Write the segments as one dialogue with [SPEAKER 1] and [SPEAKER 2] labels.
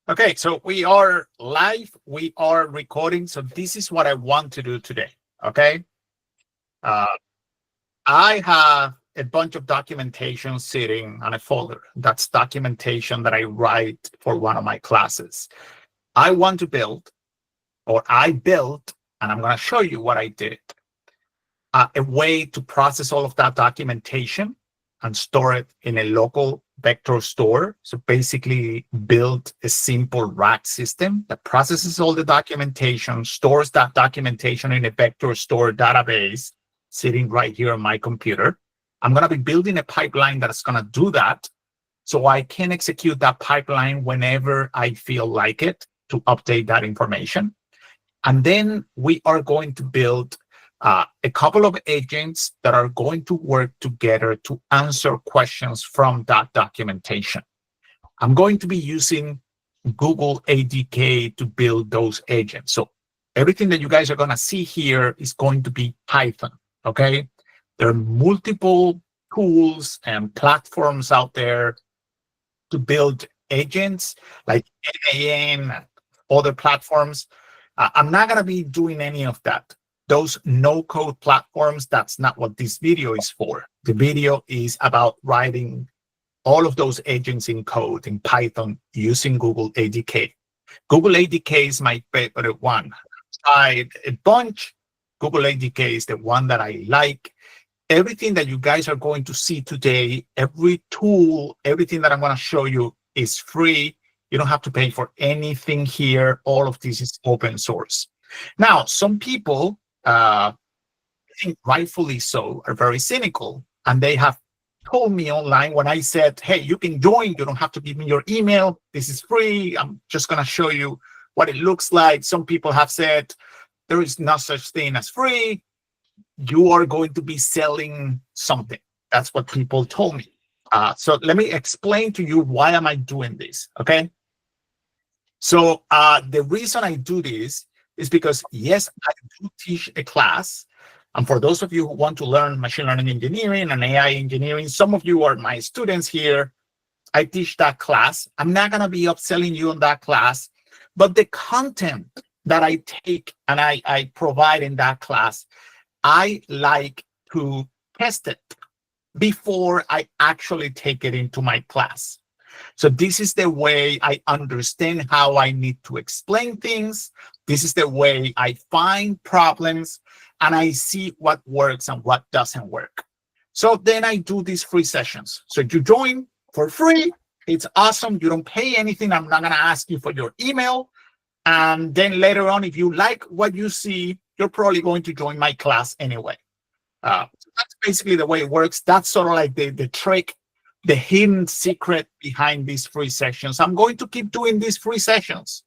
[SPEAKER 1] Okay, so we are live, we are recording. So this is what I want to do today. Okay. Uh, I have a bunch of documentation sitting on a folder. That's documentation that I write for one of my classes. I want to build, or I built, and I'm going to show you what I did, a way to process all of that documentation and store it in a local vector store. So basically build a simple rack system that processes all the documentation, stores that documentation in a vector store database sitting right here on my computer. I'm going to be building a pipeline that's going to do that so I can execute that pipeline whenever I feel like it to update that information. And then we are going to build a couple of agents that are going to work together to answer questions from that documentation. I'm going to be using Google ADK to build those agents. So everything that you guys are going to see here is going to be Python, okay? There are multiple tools and platforms out there to build agents like NAN and other platforms. I'm not going to be doing any of that. Those no-code platforms, that's not what this video is for. The video is about writing all of those agents in code in Python using Google ADK. Google ADK is my favorite one. I tried a bunch. Google ADK is the one that I like. Everything that you guys are going to see today, every tool, everything that I'm going to show you is free. You don't have to pay for anything here. All of this is open source. Now, some people, I think rightfully so, are very cynical, and they have told me online when I said, hey, you can join, you don't have to give me your email, this is free, I'm just going to show you what it looks like. Some people have said there is no such thing as free, you are going to be selling something. That's what people told me. So let me explain to you why am I doing this, okay? So the reason I do this is because, yes, I do teach a class. And for those of you who want to learn machine learning engineering and AI engineering, some of you are my students here. I teach that class. I'm not going to be upselling you on that class, but the content that I take and I provide in that class, I like to test it before I actually take it into my class. So this is the way I understand how I need to explain things. This is the way I find problems and I see what works and what doesn't work. So then I do these free sessions. So you join for free. It's awesome. You don't pay anything. I'm not going to ask you for your email. And then later on, if you like what you see, you're probably going to join my class anyway. So that's basically the way it works. That's sort of like the trick, the hidden secret behind these free sessions. I'm going to keep doing these free sessions.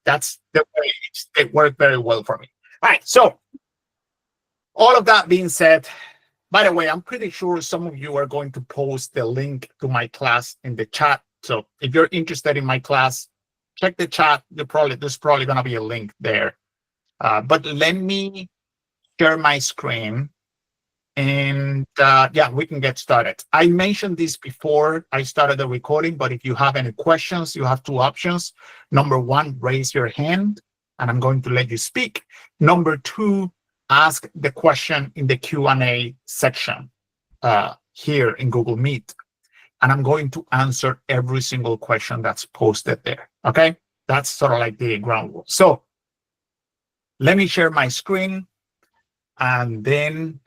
[SPEAKER 1] That's the way it worked very well for me. All right, so all of that being said, by the way, I'm pretty sure some of you are going to post the link to my class in the chat. So if you're interested in my class, check the chat. There's probably going to be a link there. But let me share my screen. And yeah, we can get started. I mentioned this before I started the recording, but if you have any questions, you have two options. Number one, raise your hand, and I'm going to let you speak. Number two, ask the question in the Q&A section here in Google Meet. And I'm going to answer every single question that's posted there, okay? That's sort of like the ground rule. So let me share my screen, and then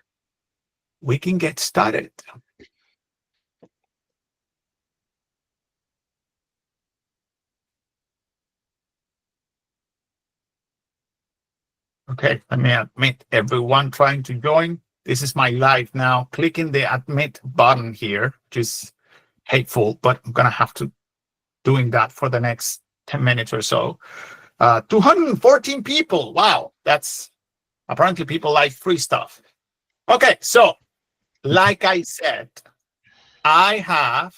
[SPEAKER 1] we can get started. Okay, let me admit everyone trying to join. This is my live now. Clicking the admit button here, which is hateful, but I'm gonna have to doing that for the next 10 minutes or so. 214 people. Wow, that's apparently people like free stuff. Okay, so like I said, I have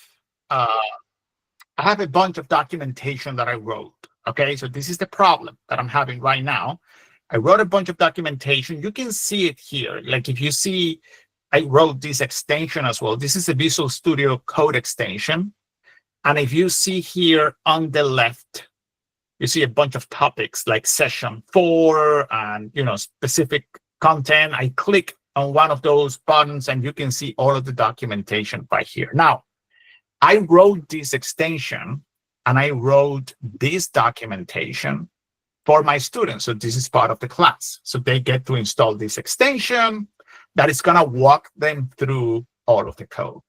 [SPEAKER 1] a bunch of documentation that I wrote. Okay, so this is the problem that I'm having right now. I wrote a bunch of documentation. You can see it here. Like if you see, I wrote this extension as well. This is a Visual Studio Code extension. And if you see here on the left, you see a bunch of topics like session 4 and specific content. I click on one of those buttons and you can see all of the documentation right here. Now, I wrote this extension and I wrote this documentation for my students. So this is part of the class. So they get to install this extension that is going to walk them through all of the code.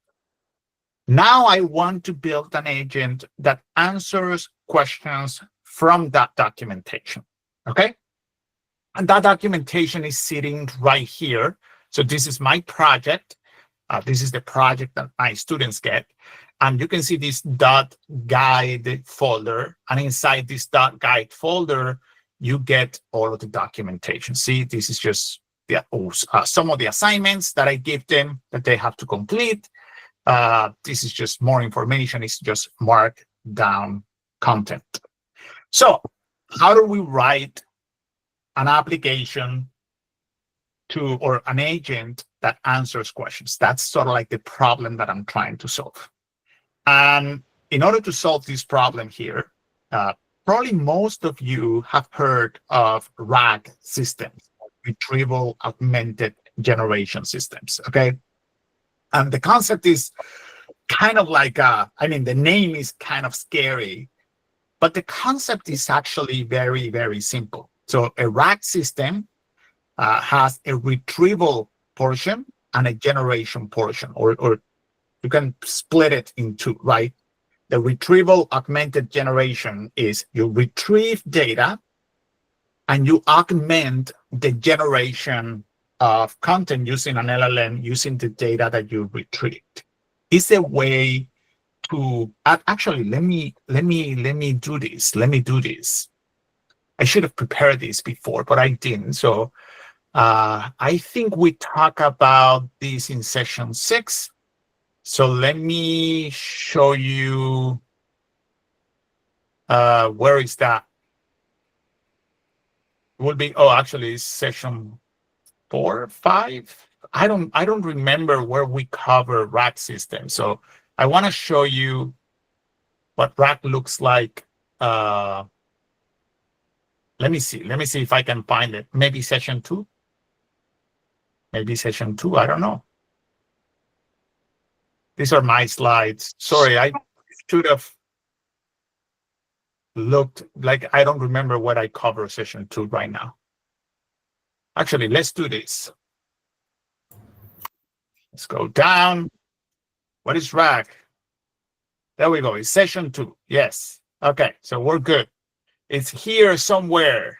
[SPEAKER 1] Now I want to build an agent that answers questions from that documentation, okay? And that documentation is sitting right here. So this is my project. This is the project that my students get. And you can see this .guide folder. And inside this .guide folder, you get all of the documentation. See, this is just some of the assignments that I give them that they have to complete. This is just more information. It's just marked down content. So how do we write an application or an agent that answers questions? That's sort of like the problem that I'm trying to solve. And in order to solve this problem here, probably most of you have heard of RAG systems, retrieval augmented generation systems, okay? And the concept is kind of like, the name is kind of scary, but the concept is actually very, very simple. So a RAG system has a retrieval portion and a generation portion, or you can split it in two, right? The retrieval augmented generation is you retrieve data and you augment the generation of content using an LLM, using the data that you retrieved. It's a way to actually let me do this. I should have prepared this before, but I didn't. So I think we talk about this in session 6. So let me show you where is that? It will be actually session 4 or 5. I don't remember where we cover RAG systems. So I want to show you what RAG looks like. Let me see if I can find it. Maybe session 2. I don't know. These are my slides. Sorry, I should have looked like I don't remember what I cover session 2 right now. Actually, let's do this. Let's go down. What is RAG? There we go. It's session 2. Yes. Okay, so we're good. It's here somewhere.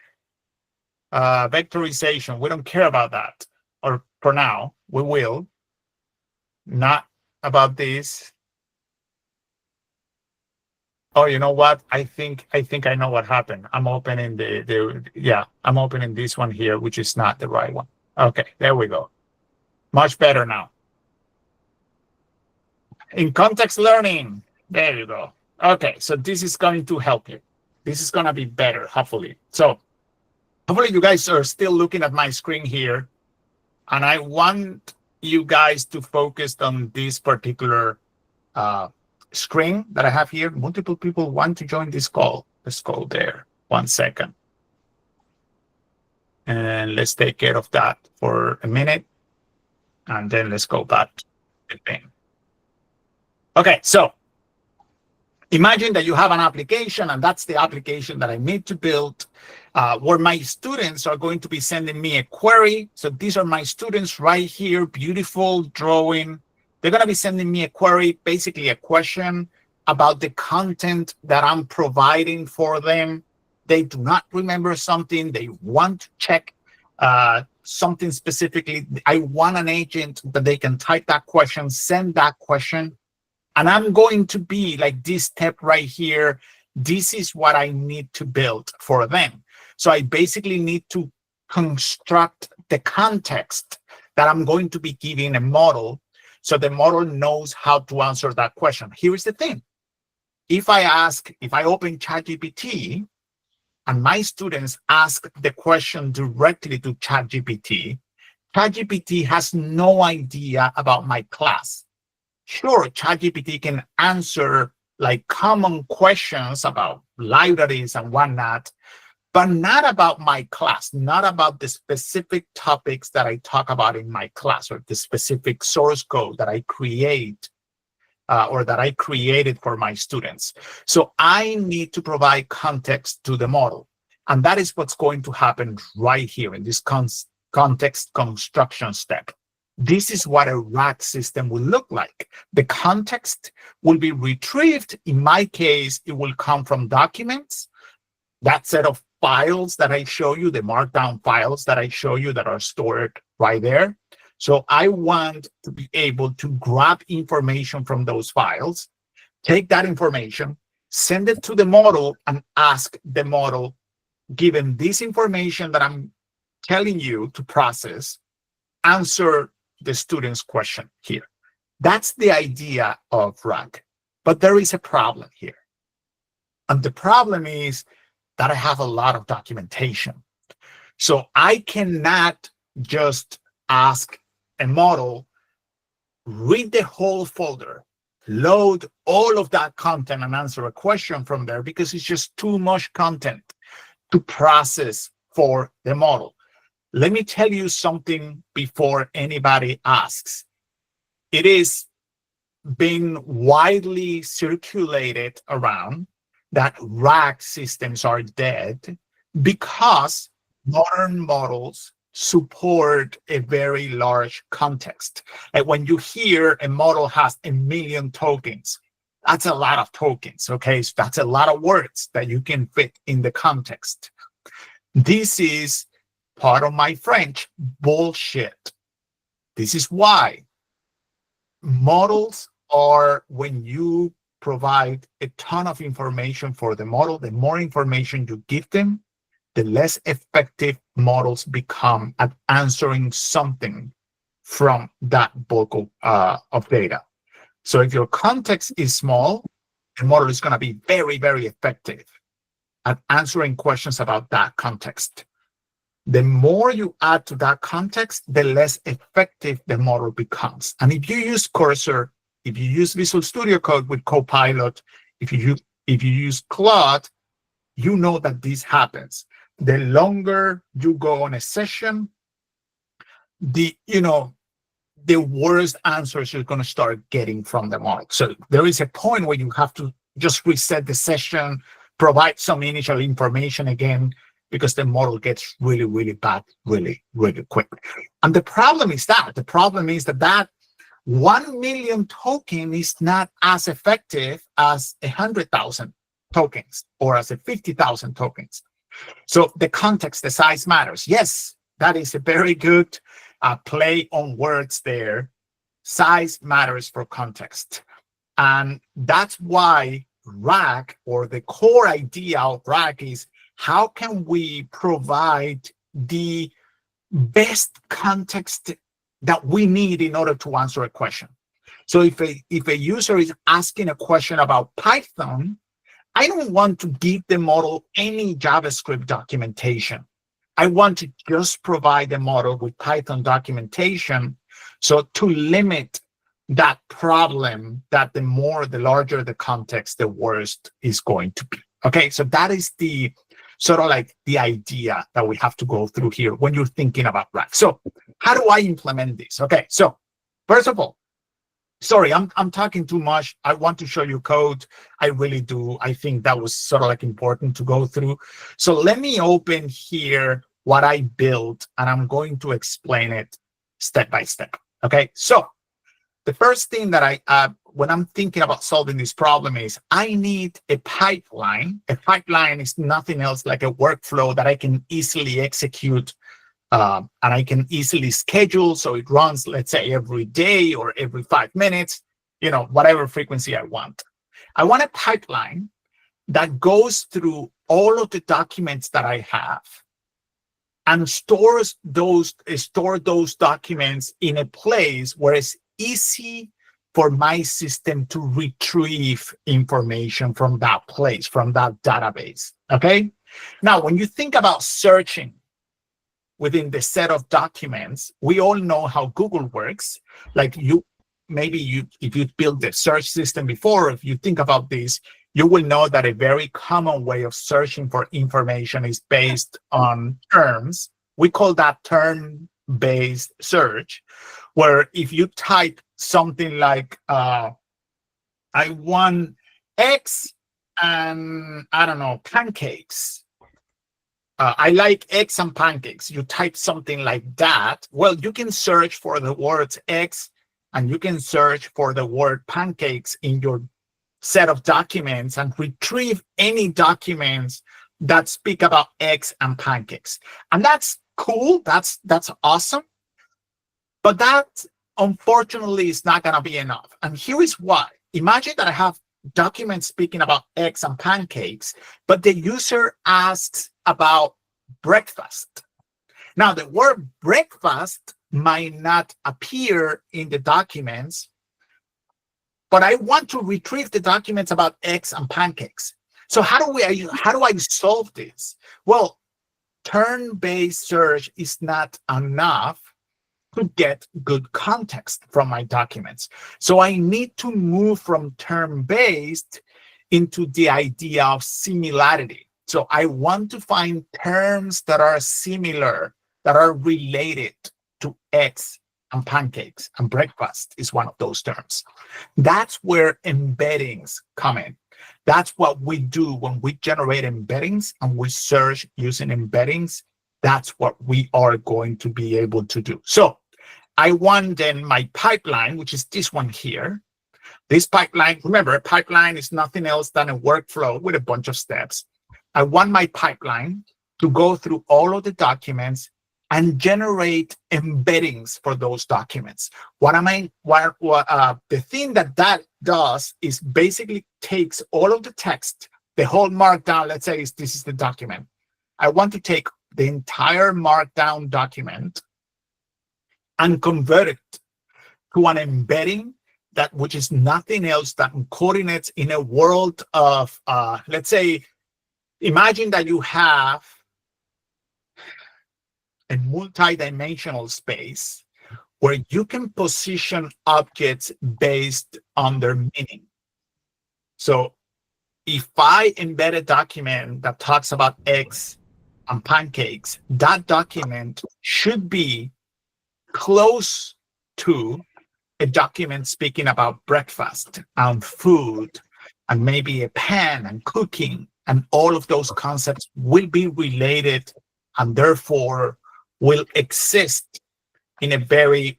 [SPEAKER 1] Vectorization. We don't care about that. Or for now, we will. Not about this. Oh, you know what? I think I know what happened. I'm opening I'm opening this one here, which is not the right one. Okay, there we go. Much better now. In context learning, there you go. Okay, so this is going to help you. This is going to be better, hopefully. So hopefully you guys are still looking at my screen here. And I want you guys to focus on this particular screen that I have here. Multiple people want to join this call. Let's go there. 1 second. And let's take care of that for a minute. And then let's go back to the thing. Okay, so imagine that you have an application, and that's the application that I need to build, where my students are going to be sending me a query. So these are my students right here, beautiful drawing. They're going to be sending me a query, basically a question about the content that I'm providing for them. They do not remember something. They want to check something specifically. I want an agent that they can type that question, send that question. And I'm going to be like this step right here. This is what I need to build for them. So I basically need to construct the context that I'm going to be giving a model so the model knows how to answer that question. Here is the thing. If I open ChatGPT and my students ask the question directly to ChatGPT, ChatGPT has no idea about my class. Sure, ChatGPT can answer like common questions about libraries and whatnot, but not about my class, not about the specific topics that I talk about in my class or the specific source code that I create or that I created for my students. So I need to provide context to the model. And that is what's going to happen right here in this context construction step. This is what a RAG system will look like. The context will be retrieved. In my case, it will come from documents, that set of files that I show you, the markdown files that I show you that are stored right there. So I want to be able to grab information from those files, take that information, send it to the model, and ask the model, given this information that I'm telling you to process, answer the student's question here. That's the idea of RAG. But there is a problem here. And the problem is that I have a lot of documentation. So I cannot just ask a model, read the whole folder, load all of that content and answer a question from there, because it's just too much content to process for the model. Let me tell you something before anybody asks. It is being widely circulated around that RAG systems are dead because modern models support a very large context. And when you hear a model has 1 million tokens, that's a lot of tokens, okay? So that's a lot of words that you can fit in the context. This is, part of my French, bullshit. This is why models are, when you provide a ton of information for the model, the more information you give them, the less effective models become at answering something from that bulk of data. So if your context is small, the model is going to be very, very effective at answering questions about that context. The more you add to that context, the less effective the model becomes. And if you use Cursor, if you use Visual Studio Code with Copilot, if you use Claude, you know that this happens. The longer you go on a session, the worst answers you're going to start getting from the model. So there is a point where you have to just reset the session, provide some initial information again, because the model gets really, really bad, really, really quick. And the problem is that 1 million token is not as effective as 100,000 tokens or as 50,000 tokens. So the context, the size matters. Yes, that is a very good play on words there. Size matters for context. And that's why RAG, or the core idea of RAG, is how can we provide the best context that we need in order to answer a question. So if a user is asking a question about Python, I don't want to give the model any JavaScript documentation. I want to just provide the model with Python documentation, so to limit that problem that the larger the context, the worse is going to be. Okay, so that is the sort of like the idea that we have to go through here when you're thinking about RAG. So how do I implement this? Okay, so first of all, sorry, I'm talking too much. I want to show you code. I really do. I think that was sort of like important to go through. So let me open here what I built, and I'm going to explain it step by step. Okay, so the first thing that when I'm thinking about solving this problem is I need a pipeline. A pipeline is nothing else like a workflow that I can easily execute and I can easily schedule. So it runs, let's say, every day or every 5 minutes, whatever frequency I want. I want a pipeline that goes through all of the documents that I have and store those documents in a place where it's easy for my system to retrieve information from that place, from that database. Okay? Now, when you think about searching within the set of documents, we all know how Google works. Like you maybe if you built the search system before, if you think about this, you will know that a very common way of searching for information is based on terms. We call that term-based search, where if you type something like, I want eggs and, I don't know, pancakes. I like eggs and pancakes. You type something like that. Well, you can search for the words eggs and you can search for the word pancakes in your set of documents and retrieve any documents that speak about eggs and pancakes. And that's cool. That's awesome. But that, unfortunately, is not going to be enough. And here is why. Imagine that I have documents speaking about eggs and pancakes, but the user asks about breakfast. Now, the word breakfast might not appear in the documents, but I want to retrieve the documents about eggs and pancakes. So how do I solve this? Well, term-based search is not enough to get good context from my documents. So I need to move from term-based into the idea of similarity. So I want to find terms that are similar, that are related to eggs and pancakes, and breakfast is one of those terms. That's where embeddings come in. That's what we do when we generate embeddings and we search using embeddings. That's what we are going to be able to do. So I want then my pipeline, which is this one here. This pipeline, remember, a pipeline is nothing else than a workflow with a bunch of steps. I want my pipeline to go through all of the documents and generate embeddings for those documents. The thing that does is basically takes all of the text, the whole markdown. Let's say this is the document. I want to take the entire markdown document and convert it to an embedding which is nothing else than coordinates in a world of, let's say, imagine that you have a multi-dimensional space where you can position objects based on their meaning. So if I embed a document that talks about eggs and pancakes, that document should be close to a document speaking about breakfast and food and maybe a pan and cooking, and all of those concepts will be related and therefore will exist in a very,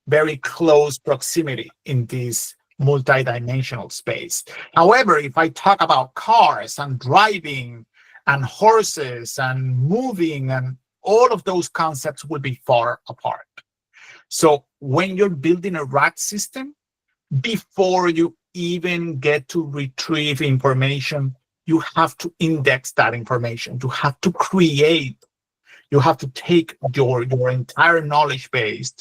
[SPEAKER 1] very close proximity in this multi-dimensional space. However, if I talk about cars and driving and horses and moving, and all of those concepts will be far apart. So when you're building a RAG system, before you even get to retrieve information, you have to index that information. You have to take your entire knowledge base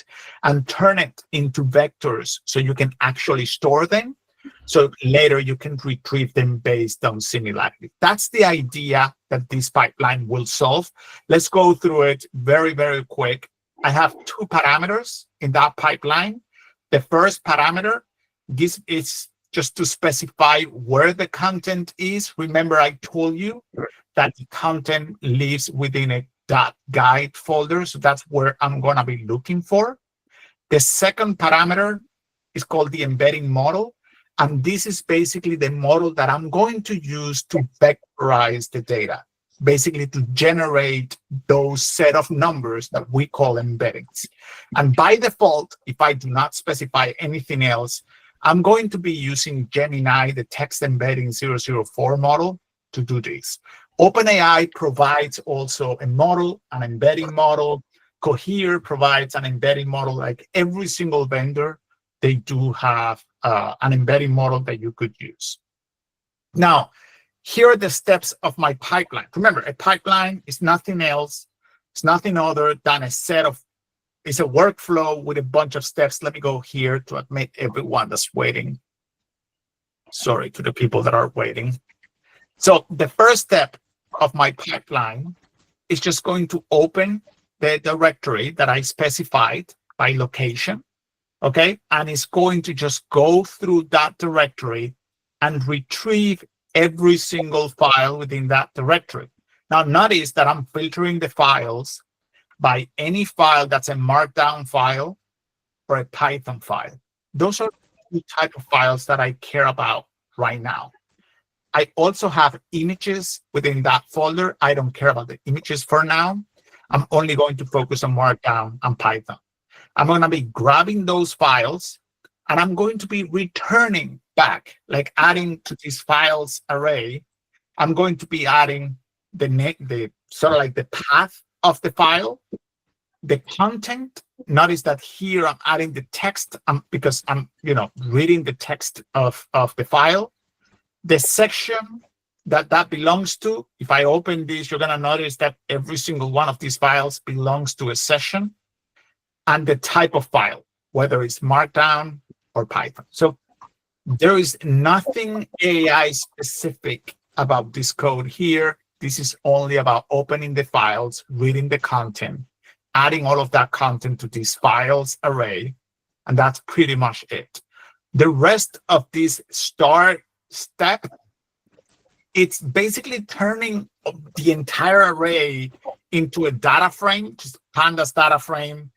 [SPEAKER 1] and turn it into vectors so you can actually store them. So later you can retrieve them based on similarity. That's the idea that this pipeline will solve. Let's go through it very, very quick. I have two parameters in that pipeline. The first parameter, this is just to specify where the content is. Remember, I told you that the content lives within a .guide folder, so that's where I'm going to be looking for. The second parameter is called the embedding model, and this is basically the model that I'm going to use to vectorize the data, basically to generate those set of numbers that we call embeddings. And by default, if I do not specify anything else, I'm going to be using Gemini, the text embedding 004 model, to do this. OpenAI provides also a model, an embedding model. Cohere provides an embedding model. Like every single vendor, they do have an embedding model that you could use. Now, here are the steps of my pipeline. Remember, a pipeline is nothing else. It's nothing other than it's a workflow with a bunch of steps. Let me go here to admit everyone that's waiting. Sorry to the people that are waiting. So the first step of my pipeline is just going to open the directory that I specified by location. okay? And it's going to just go through that directory and retrieve every single file within that directory. Now, notice that I'm filtering the files by any file that's a Markdown file or a Python file. Those are the type of files that I care about right now. I also have images within that folder. I don't care about the images for now. I'm only going to focus on Markdown and Python. I'm going to be grabbing those files and I'm going to be returning back, like adding to this files array. I'm going to be adding the sort of like the path of the file, the content. Notice that here I'm adding the text because I'm reading the text of the file, the section that belongs to. If I open this, you're going to notice that every single one of these files belongs to a session, and the type of file, whether it's Markdown or Python. So there is nothing AI specific about this code here. This is only about opening the files, reading the content, adding all of that content to this files array, and that's pretty much it. The rest of this start step, it's basically turning the entire array into a data frame, just pandas data frame.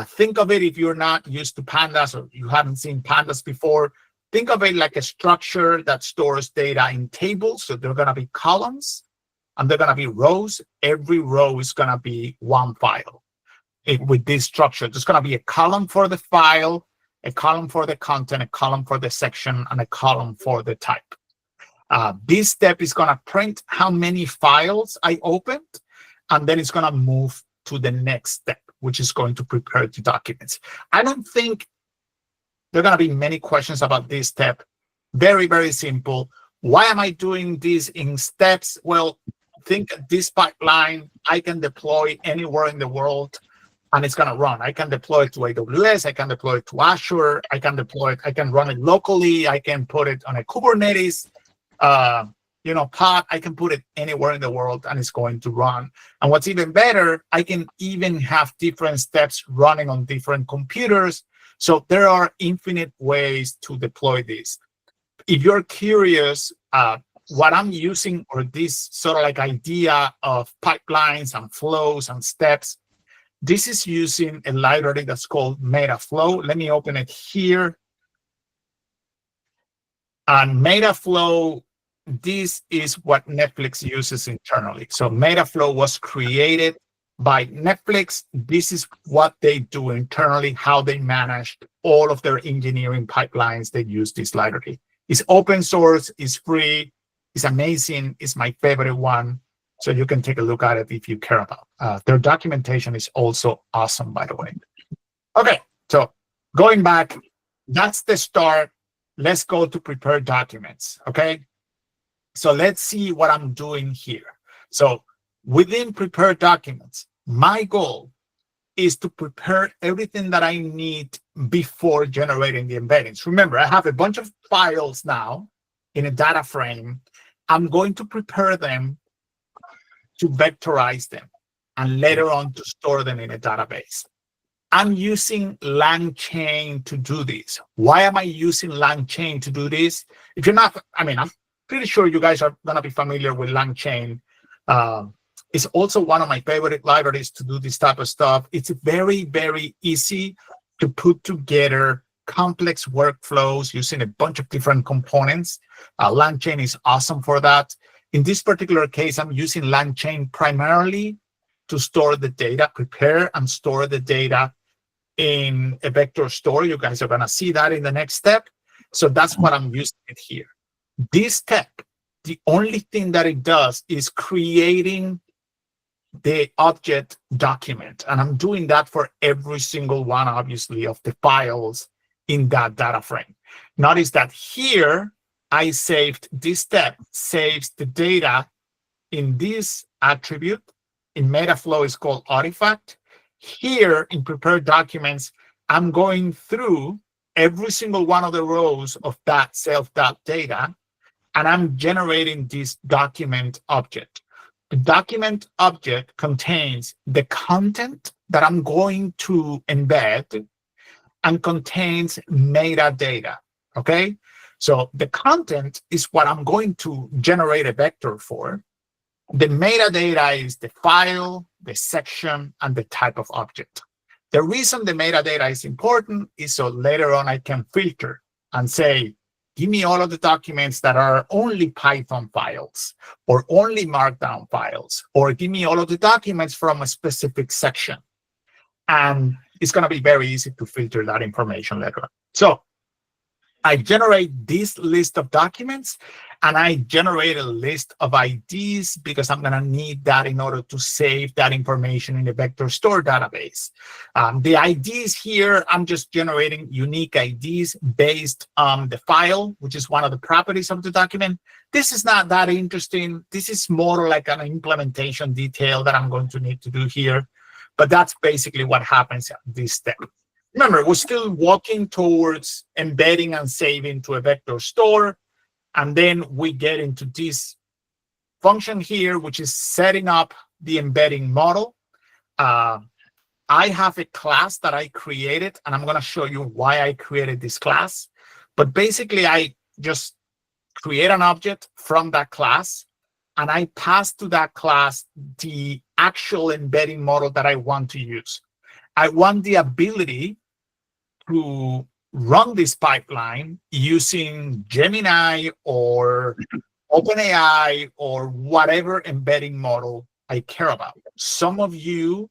[SPEAKER 1] Think of it, if you're not used to pandas or you haven't seen pandas before, think of it like a structure that stores data in tables. So there are going to be columns and they're going to be rows. Every row is going to be one file. With this structure, there's going to be a column for the file, a column for the content, a column for the section, and a column for the type. This step is going to print how many files I opened, and then it's going to move to the next step, which is going to prepare the documents. I don't think there are going to be many questions about this step. Very, very simple. Why am I doing this in steps? Well, think this pipeline I can deploy anywhere in the world, and it's going to run. I can deploy it to AWS. I can deploy it to Azure. I can deploy it. I can run it locally. I can put it on a Kubernetes pod. I can put it anywhere in the world, and it's going to run. And what's even better, I can even have different steps running on different computers. So there are infinite ways to deploy this. If you're curious, what I'm using, or this sort of like idea of pipelines and flows and steps, this is using a library that's called Metaflow. Let me open it here. And Metaflow, this is what Netflix uses internally. So Metaflow was created by Netflix. This is what they do internally, how they manage all of their engineering pipelines. They use this library. It's open source, it's free, it's amazing, it's my favorite one. So you can take a look at it if you care about. Their documentation is also awesome, by the way. Okay, so going back, that's the start. Let's go to prepare documents, okay? So let's see what I'm doing here. So within prepare documents, my goal is to prepare everything that I need before generating the embeddings. Remember, I have a bunch of files now in a data frame. I'm going to prepare them to vectorize them and later on to store them in a database. I'm using LangChain to do this. Why am I using LangChain to do this? If you're not, I'm pretty sure you guys are going to be familiar with LangChain. It's also one of my favorite libraries to do this type of stuff. It's very, very easy to put together complex workflows using a bunch of different components. LangChain is awesome for that. In this particular case, I'm using LangChain primarily to store the data, prepare and store the data in a vector store. You guys are going to see that in the next step. So that's what I'm using it here. This step, the only thing that it does is creating the object document. And I'm doing that for every single one, obviously, of the files in that data frame. Notice that here, I saved this step, saves the data in this attribute. In Metaflow, it's called artifact. Here in prepared documents, I'm going through every single one of the rows of that self.data, and I'm generating this document object. The document object contains the content that I'm going to embed, and contains metadata, okay? So the content is what I'm going to generate a vector for. The metadata is the file, the section, and the type of object. The reason the metadata is important is so later on I can filter and say, give me all of the documents that are only Python files or only Markdown files, or give me all of the documents from a specific section. And it's going to be very easy to filter that information later on. So I generate this list of documents, and I generate a list of IDs because I'm going to need that in order to save that information in the vector store database. The IDs here, I'm just generating unique IDs based on the file, which is one of the properties of the document. This is not that interesting. This is more like an implementation detail that I'm going to need to do here. But that's basically what happens at this step. Remember, we're still walking towards embedding and saving to a vector store. And then we get into this function here, which is setting up the embedding model. I have a class that I created, and I'm going to show you why I created this class. But basically, I just create an object from that class, and I pass to that class the actual embedding model that I want to use. I want the ability to run this pipeline using Gemini or OpenAI or whatever embedding model I care about. Some of you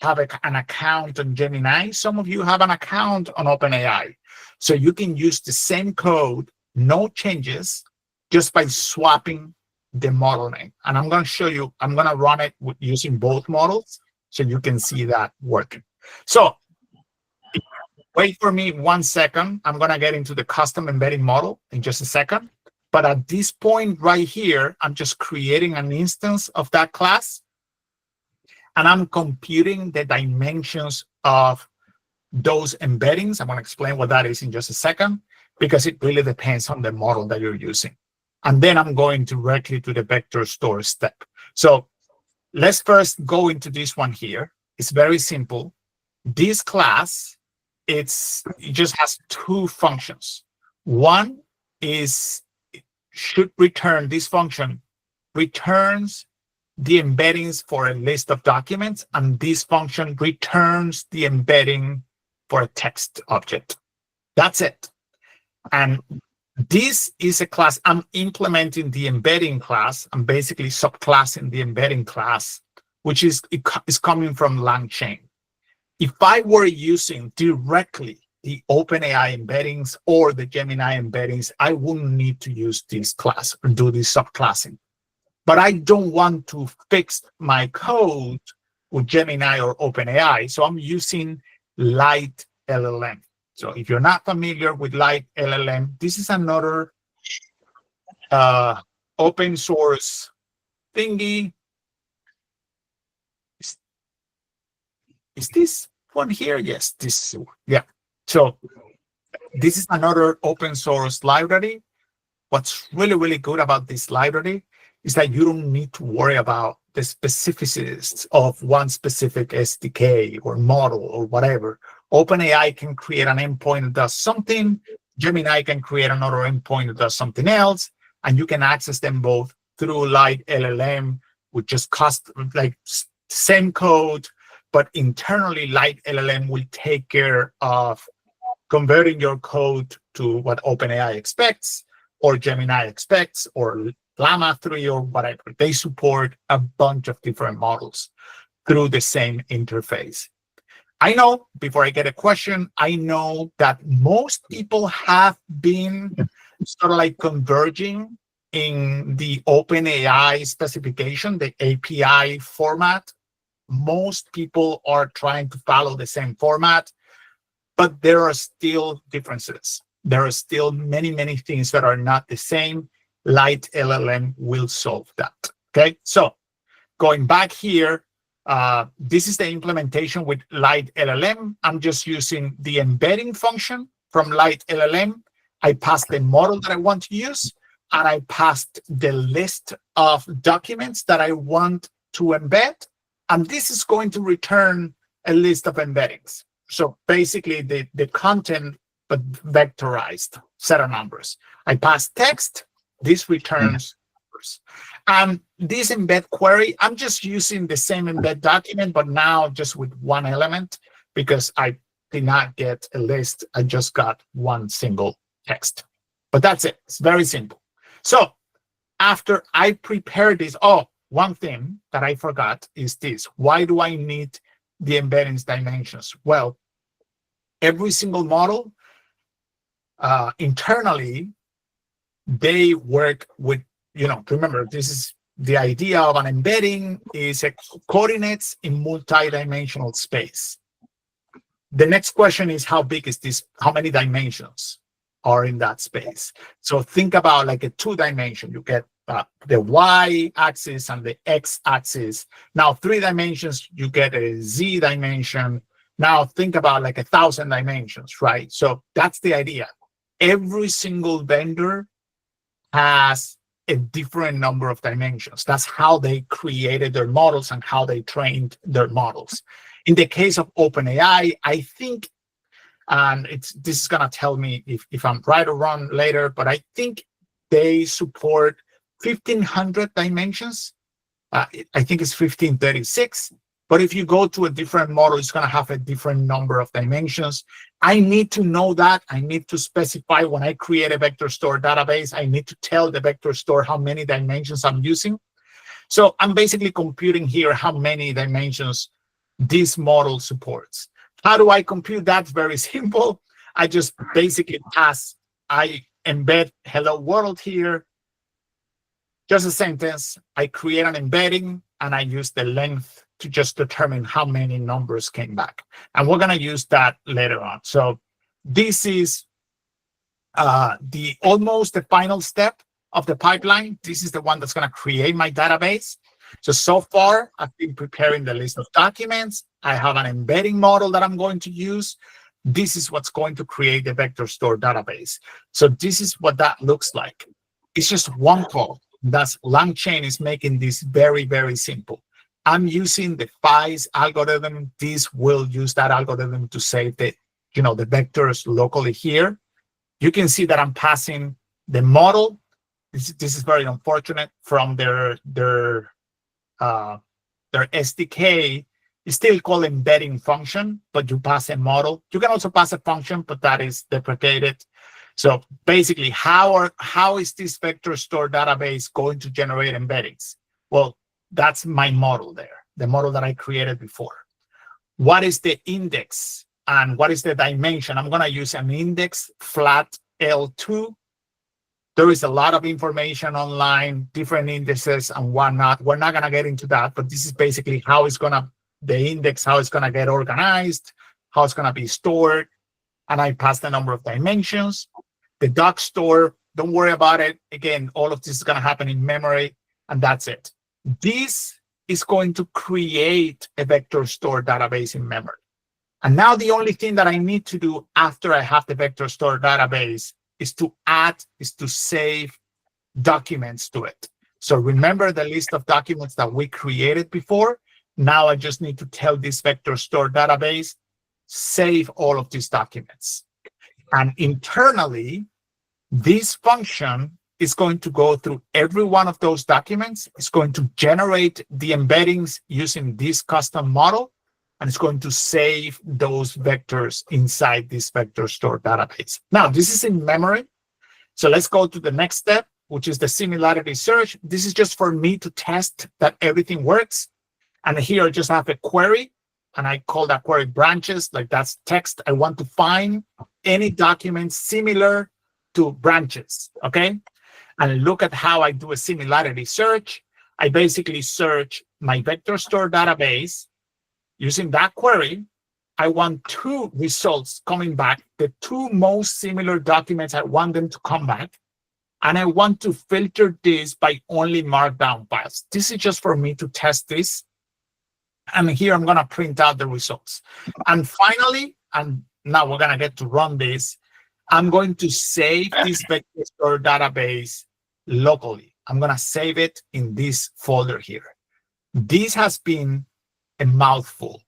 [SPEAKER 1] have an account on Gemini. Some of you have an account on OpenAI. So you can use the same code, no changes, just by swapping the model name. And I'm going to show you, I'm going to run it using both models so you can see that working. So wait for me 1 second. I'm going to get into the custom embedding model in just a second. But at this point right here, I'm just creating an instance of that class. And I'm computing the dimensions of those embeddings. I'm going to explain what that is in just a second, because it really depends on the model that you're using. And then I'm going directly to the vector store step. So let's first go into this one here. It's very simple. This class, it just has two functions. One is should return, this function returns the embeddings for a list of documents, and this function returns the embedding for a text object. That's it. And this is a class. I'm implementing the embedding class. I'm basically subclassing the embedding class, which is coming from LangChain. If I were using directly the OpenAI embeddings or the Gemini embeddings, I wouldn't need to use this class or do this subclassing. But I don't want to fix my code with Gemini or OpenAI, so I'm using Light LLM. So if you're not familiar with Light LLM, this is another open source thingy. Is this one here? Yes, this, yeah. So this is another open source library. What's really, really good about this library is that you don't need to worry about the specificities of one specific SDK or model or whatever. OpenAI can create an endpoint that does something. Gemini can create another endpoint that does something else. And you can access them both through Light LLM, with just same code, but internally Light LLM will take care of converting your code to what OpenAI expects or Gemini expects or Llama 3 or whatever. They support a bunch of different models through the same interface. I know, before I get a question, I know that most people have been sort of like converging in the OpenAI specification, the API format. Most people are trying to follow the same format, but there are still differences. There are still many, many things that are not the same. Light LLM will solve that. Okay, so going back here, this is the implementation with Light LLM. I'm just using the embedding function from Light LLM. I passed the model that I want to use, and I passed the list of documents that I want to embed. And this is going to return a list of embeddings. So basically the content, but vectorized set of numbers. I pass text, this returns numbers. And this embed query, I'm just using the same embed document, but now just with one element, because I did not get a list. I just got one single text. But that's it. It's very simple. So after I prepare this, one thing that I forgot is this. Why do I need the embeddings dimensions? Well, every single model internally, they work with, remember, this is the idea of an embedding is a coordinates in multi-dimensional space. The next question is, how big is this? How many dimensions are in that space? So think about like a 2-dimension. You get the y-axis and the x-axis. Now 3 dimensions, you get a z-dimension. Now think about like 1,000 dimensions, right? So that's the idea. Every single vendor has a different number of dimensions. That's how they created their models and how they trained their models. In the case of OpenAI, I think, and this is gonna tell me if I'm right or wrong later, but I think they support 1,500 dimensions. I think it's 1,536. But if you go to a different model, it's going to have a different number of dimensions. I need to know that. I need to specify when I create a vector store database, I need to tell the vector store how many dimensions I'm using. So I'm basically computing here how many dimensions this model supports. How do I compute that? Very simple. I just basically I embed hello world here. Just a sentence. I create an embedding and I use the length to just determine how many numbers came back. And we're going to use that later on. So this is almost the final step of the pipeline. This is the one that's going to create my database. So far, I've been preparing the list of documents. I have an embedding model that I'm going to use. This is what's going to create the vector store database. So this is what that looks like. It's just one call. That's LangChain is making this very, very simple. I'm using the FIS algorithm. This will use that algorithm to save the vectors locally here. You can see that I'm passing the model. This is very unfortunate from their SDK. It's still called embedding function, but you pass a model. You can also pass a function, but that is deprecated. So basically, how is this vector store database going to generate embeddings? Well, that's my model there, the model that I created before. What is the index and what is the dimension? I'm going to use an index flat L2. There is a lot of information online, different indices and whatnot. We're not going to get into that, but this is basically how it's going to, the index, how it's going to get organized, how it's going to be stored. And I pass the number of dimensions. The doc store, don't worry about it. Again, all of this is going to happen in memory, and that's it. This is going to create a vector store database in memory. And now the only thing that I need to do after I have the vector store database is to save documents to it. So remember the list of documents that we created before. Now I just need to tell this vector store database, save all of these documents. And internally, this function is going to go through every one of those documents. It's going to generate the embeddings using this custom model, and it's going to save those vectors inside this vector store database. Now, this is in memory. So let's go to the next step, which is the similarity search. This is just for me to test that everything works. And here I just have a query, and I call that query branches, like that's text. I want to find any document similar to branches, okay? And look at how I do a similarity search. I basically search my vector store database using that query. I want 2 results coming back, the 2 most similar documents. I want them to come back. And I want to filter this by only markdown files. This is just for me to test this. And here I'm going to print out the results. And finally, and now we're going to get to run this, I'm going to save this vector store database locally. I'm going to save it in this folder here. This has been a mouthful.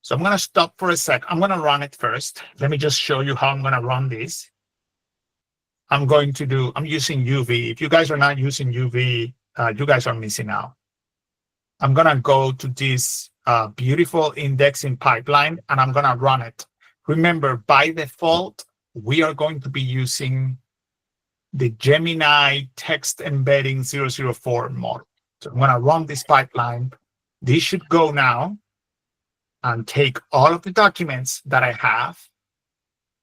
[SPEAKER 1] So I'm going to stop for a sec. I'm going to run it first. Let me just show you how I'm going to run this. I'm using UV. If you guys are not using UV, you guys are missing out. I'm going to go to this beautiful indexing pipeline, and I'm going to run it. Remember, by default, we are going to be using the Gemini text embedding 004 model. So I'm going to run this pipeline. This should go now and take all of the documents that I have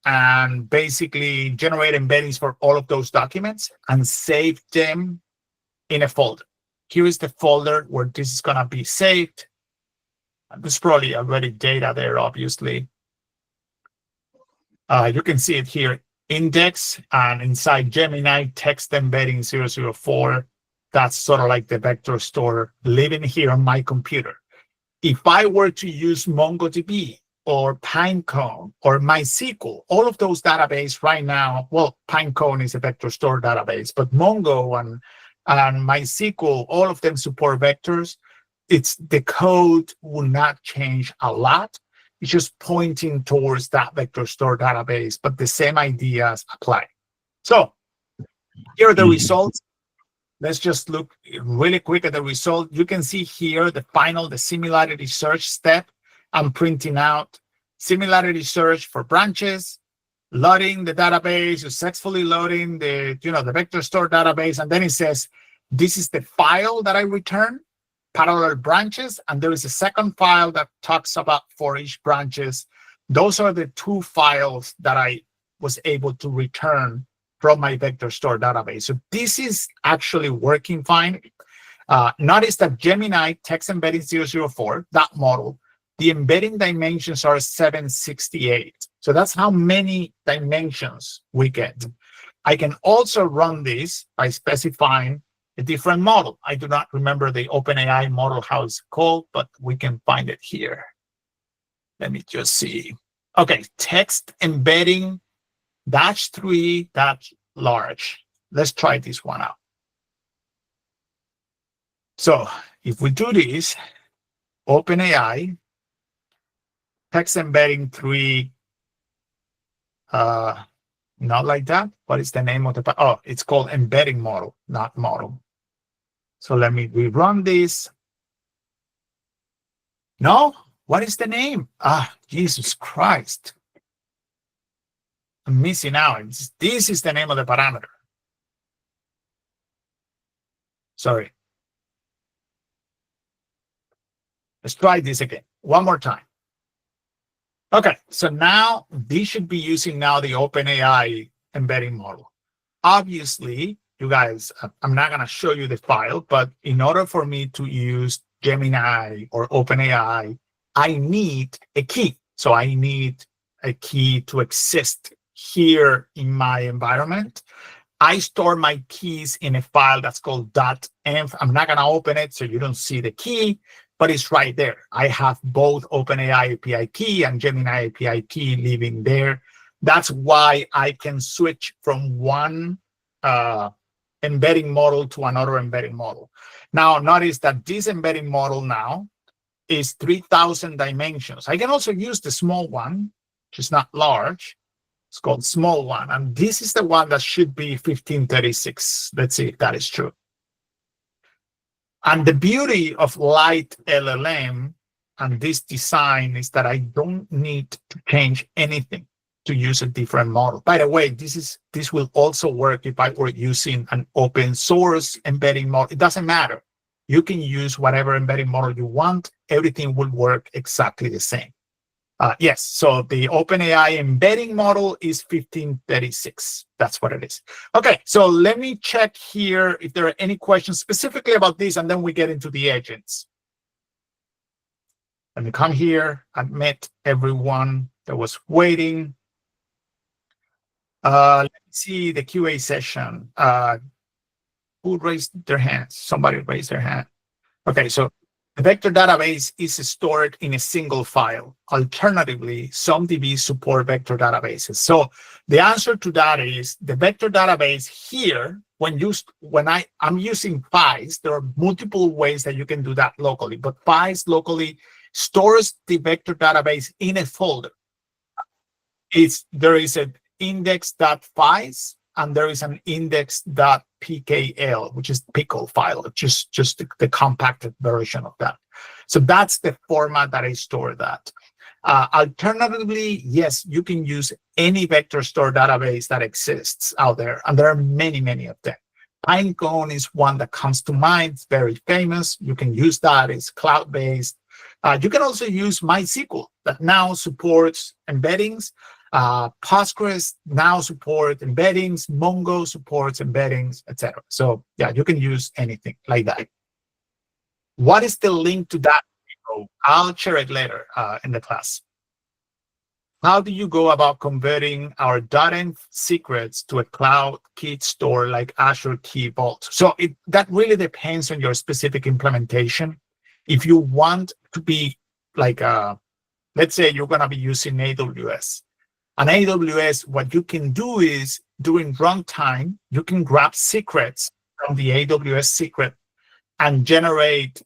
[SPEAKER 1] and basically generate embeddings for all of those documents and save them in a folder. Here is the folder where this is going to be saved. There's probably already data there, obviously. You can see it here, index, and inside Gemini text embedding 004. That's sort of like the vector store living here on my computer. If I were to use MongoDB or Pinecone or MySQL, all of those databases right now, well, Pinecone is a vector store database, but Mongo and MySQL, all of them support vectors. The code will not change a lot. It's just pointing towards that vector store database, but the same ideas apply. So here are the results. Let's just look really quick at the result. You can see here the similarity search step. I'm printing out similarity search for branches, loading the database, successfully loading the vector store database, and then it says, this is the file that I return, parallel branches, and there is a second file that talks about for each branches. Those are the two files that I was able to return from my vector store database. So this is actually working fine. Notice that Gemini text embedding 004, that model, the embedding dimensions are 768. So that's how many dimensions we get. I can also run this by specifying a different model. I do not remember the OpenAI model, how it's called, but we can find it here. Let me just see. Okay, text embedding -3, that's large. Let's try this one out. So if we do this, OpenAI, text embedding 3, not like that. What is the name of the, oh, it's called embedding model, not model. So let me rerun this. No, what is the name? Jesus Christ. I'm missing out. This is the name of the parameter. Sorry. Let's try this again. One more time. Okay, so now this should be using now the OpenAI embedding model. Obviously, you guys, I'm not going to show you the file, but in order for me to use Gemini or OpenAI, I need a key. So I need a key to exist here in my environment. I store my keys in a file that's called .env. I'm not going to open it so you don't see the key, but it's right there. I have both OpenAI API key and Gemini API key living there. That's why I can switch from one embedding model to another embedding model. Now, notice that this embedding model now is 3,000 dimensions. I can also use the small one, which is not large. It's called small one. And this is the one that should be 1536. Let's see if that is true. And the beauty of Light LLM and this design is that I don't need to change anything to use a different model. By the way, this will also work if I were using an open source embedding model. It doesn't matter. You can use whatever embedding model you want. Everything will work exactly the same. Yes, so the OpenAI embedding model is 1536. That's what it is. Okay, so let me check here if there are any questions specifically about this, and then we get into the agents. Let me come here, admit everyone that was waiting. Let me see the QA session. Who raised their hands? Somebody raised their hand. Okay, so the vector database is stored in a single file. Alternatively, some DBs support vector databases. So the answer to that is the vector database here, when I'm using FIS, there are multiple ways that you can do that locally, but FIS locally stores the vector database in a folder. There is an index.files and there is an index.pkl, which is pickle file, just the compacted version of that. So that's the format that I store that. Alternatively, yes, you can use any vector store database that exists out there, and there are many, many of them. Pinecone is one that comes to mind. It's very famous. You can use that. It's cloud-based. You can also use MySQL that now supports embeddings. Postgres now supports embeddings. Mongo supports embeddings, etc. So yeah, you can use anything like that. What is the link to that? I'll share it later in the class. How do you go about converting our .env secrets to a cloud key store like Azure Key Vault? So that really depends on your specific implementation. If you want to be like, let's say you're going to be using AWS. On AWS, what you can do is during runtime, you can grab secrets from the AWS secret and generate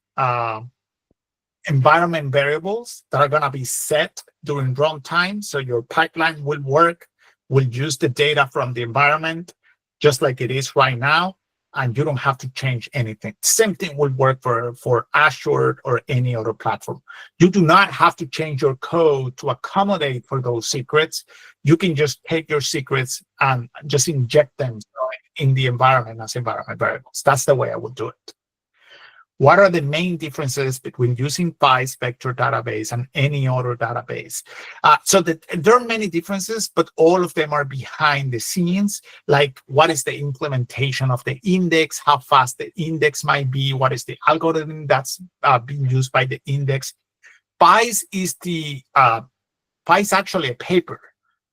[SPEAKER 1] environment variables that are going to be set during runtime. So your pipeline will use the data from the environment just like it is right now, and you don't have to change anything. Same thing will work for Azure or any other platform. You do not have to change your code to accommodate for those secrets. You can just take your secrets and just inject them in the environment as environment variables. That's the way I would do it. What are the main differences between using PI's vector database and any other database? So there are many differences, but all of them are behind the scenes. Like, what is the implementation of the index? How fast the index might be? What is the algorithm that's being used by the index? PI's is actually a paper.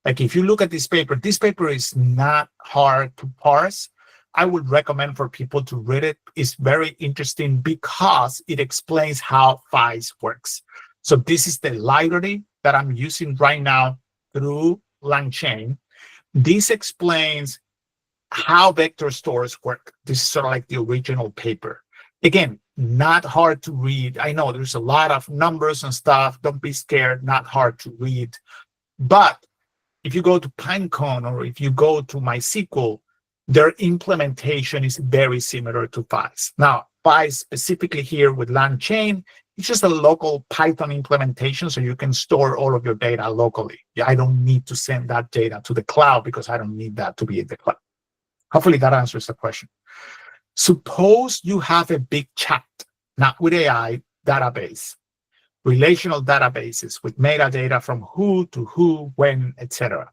[SPEAKER 1] Like, if you look at this paper is not hard to parse. I would recommend for people to read it. It's very interesting because it explains how PI's works. So this is the library that I'm using right now through LangChain. This explains how vector stores work. This is sort of like the original paper. Again, not hard to read. I know there's a lot of numbers and stuff. Don't be scared, not hard to read. But if you go to Pinecone or if you go to MySQL, their implementation is very similar to PI's. Now, PI's specifically here with LangChain, it's just a local Python implementation, so you can store all of your data locally. I don't need to send that data to the cloud because I don't need that to be in the cloud. Hopefully that answers the question. Suppose you have a big chat, not with AI, database, relational databases with metadata from who to who, when, etc.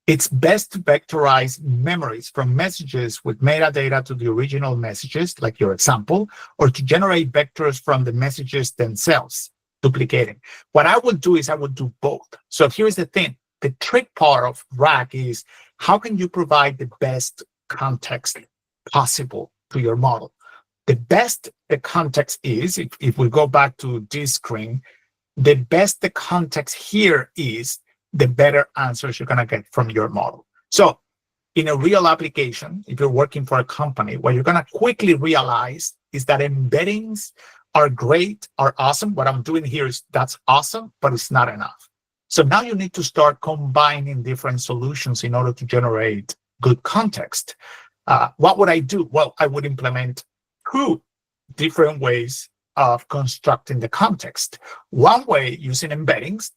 [SPEAKER 1] It's best to vectorize memories from messages with metadata to the original messages, like your example, or to generate vectors from the messages themselves, duplicating. What I would do is I would do both. So here's the thing. The trick part of RAG is how can you provide the best context possible to your model? The best the context is, if we go back to this screen, the best the context here is, the better answers you're going to get from your model. So in a real application, if you're working for a company, what you're going to quickly realize is that embeddings are great, are awesome. What I'm doing here is that's awesome, but it's not enough. So now you need to start combining different solutions in order to generate good context. What would I do? Well, I would implement two different ways of constructing the context. One way using embeddings,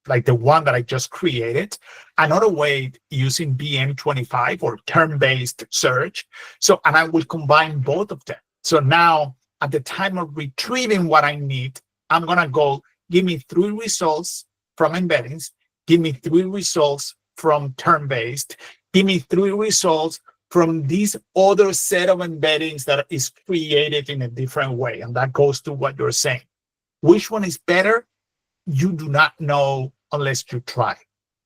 [SPEAKER 1] like the one that I just created. Another way using BM25 or term-based search. So, and I will combine both of them. So now at the time of retrieving what I need, I'm going to go, give me 3 results from embeddings, give me 3 results from term-based, give me 3 results from this other set of embeddings that is created in a different way. And that goes to what you're saying. Which one is better? You do not know unless you try.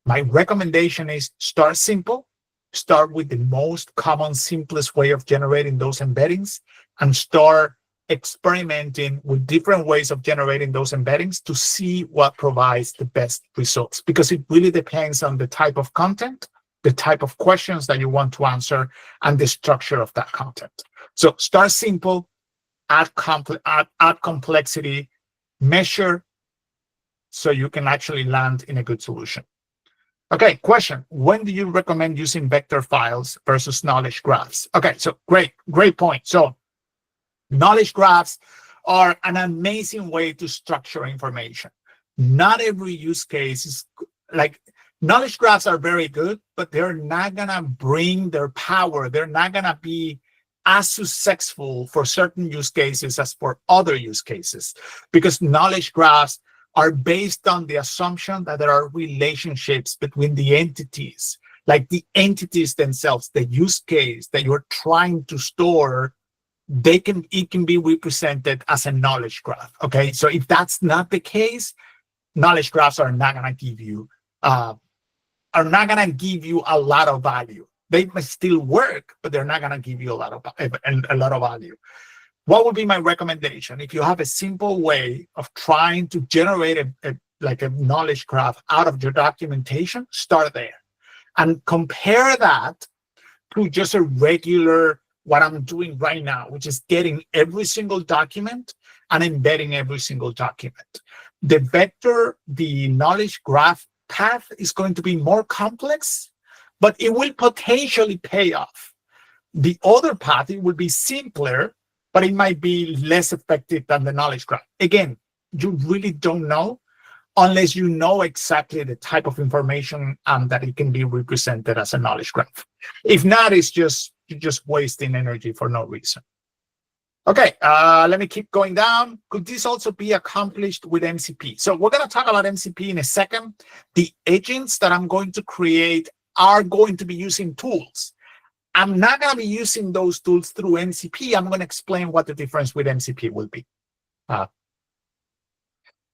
[SPEAKER 1] My recommendation is start simple, start with the most common, simplest way of generating those embeddings, and start experimenting with different ways of generating those embeddings to see what provides the best results. Because it really depends on the type of content, the type of questions that you want to answer, and the structure of that content. So start simple, add complexity, measure, so you can actually land in a good solution. Okay, question. When do you recommend using vector files versus knowledge graphs? Okay, so great point. So knowledge graphs are an amazing way to structure information. Not every use case is like knowledge graphs are very good, but they're not gonna bring their power. They're not gonna be as successful for certain use cases as for other use cases, because knowledge graphs are based on the assumption that there are relationships between the entities, like the entities themselves, the use case that you're trying to store. It can be represented as a knowledge graph. Okay, so if that's not the case, knowledge graphs are not going to give you a lot of value. They may still work, but they're not going to give you a lot of value. What would be my recommendation? If you have a simple way of trying to generate a knowledge graph out of your documentation, start there and compare that to just a regular, what I'm doing right now, which is getting every single document and embedding every single document. The knowledge graph path is going to be more complex, but it will potentially pay off. The other path, it will be simpler, but it might be less effective than the knowledge graph. Again, you really don't know unless you know exactly the type of information that it can be represented as a knowledge graph. If not, you're just wasting energy for no reason. Okay, let me keep going down. Could this also be accomplished with MCP? So we're going to talk about MCP in a second. The agents that I'm going to create are going to be using tools. I'm not going to be using those tools through MCP. I'm going to explain what the difference with MCP will be.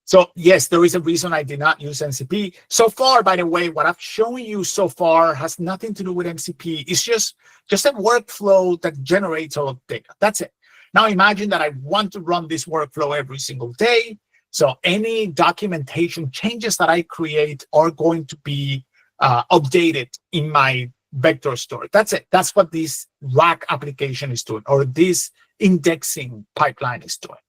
[SPEAKER 1] So yes, there is a reason I did not use MCP. So far, by the way, what I've shown you so far has nothing to do with MCP. It's just a workflow that generates all of the data. That's it. Now imagine that I want to run this workflow every single day. So any documentation changes that I create are going to be updated in my vector store. That's it. That's what this RAG application is doing, or this indexing pipeline is doing.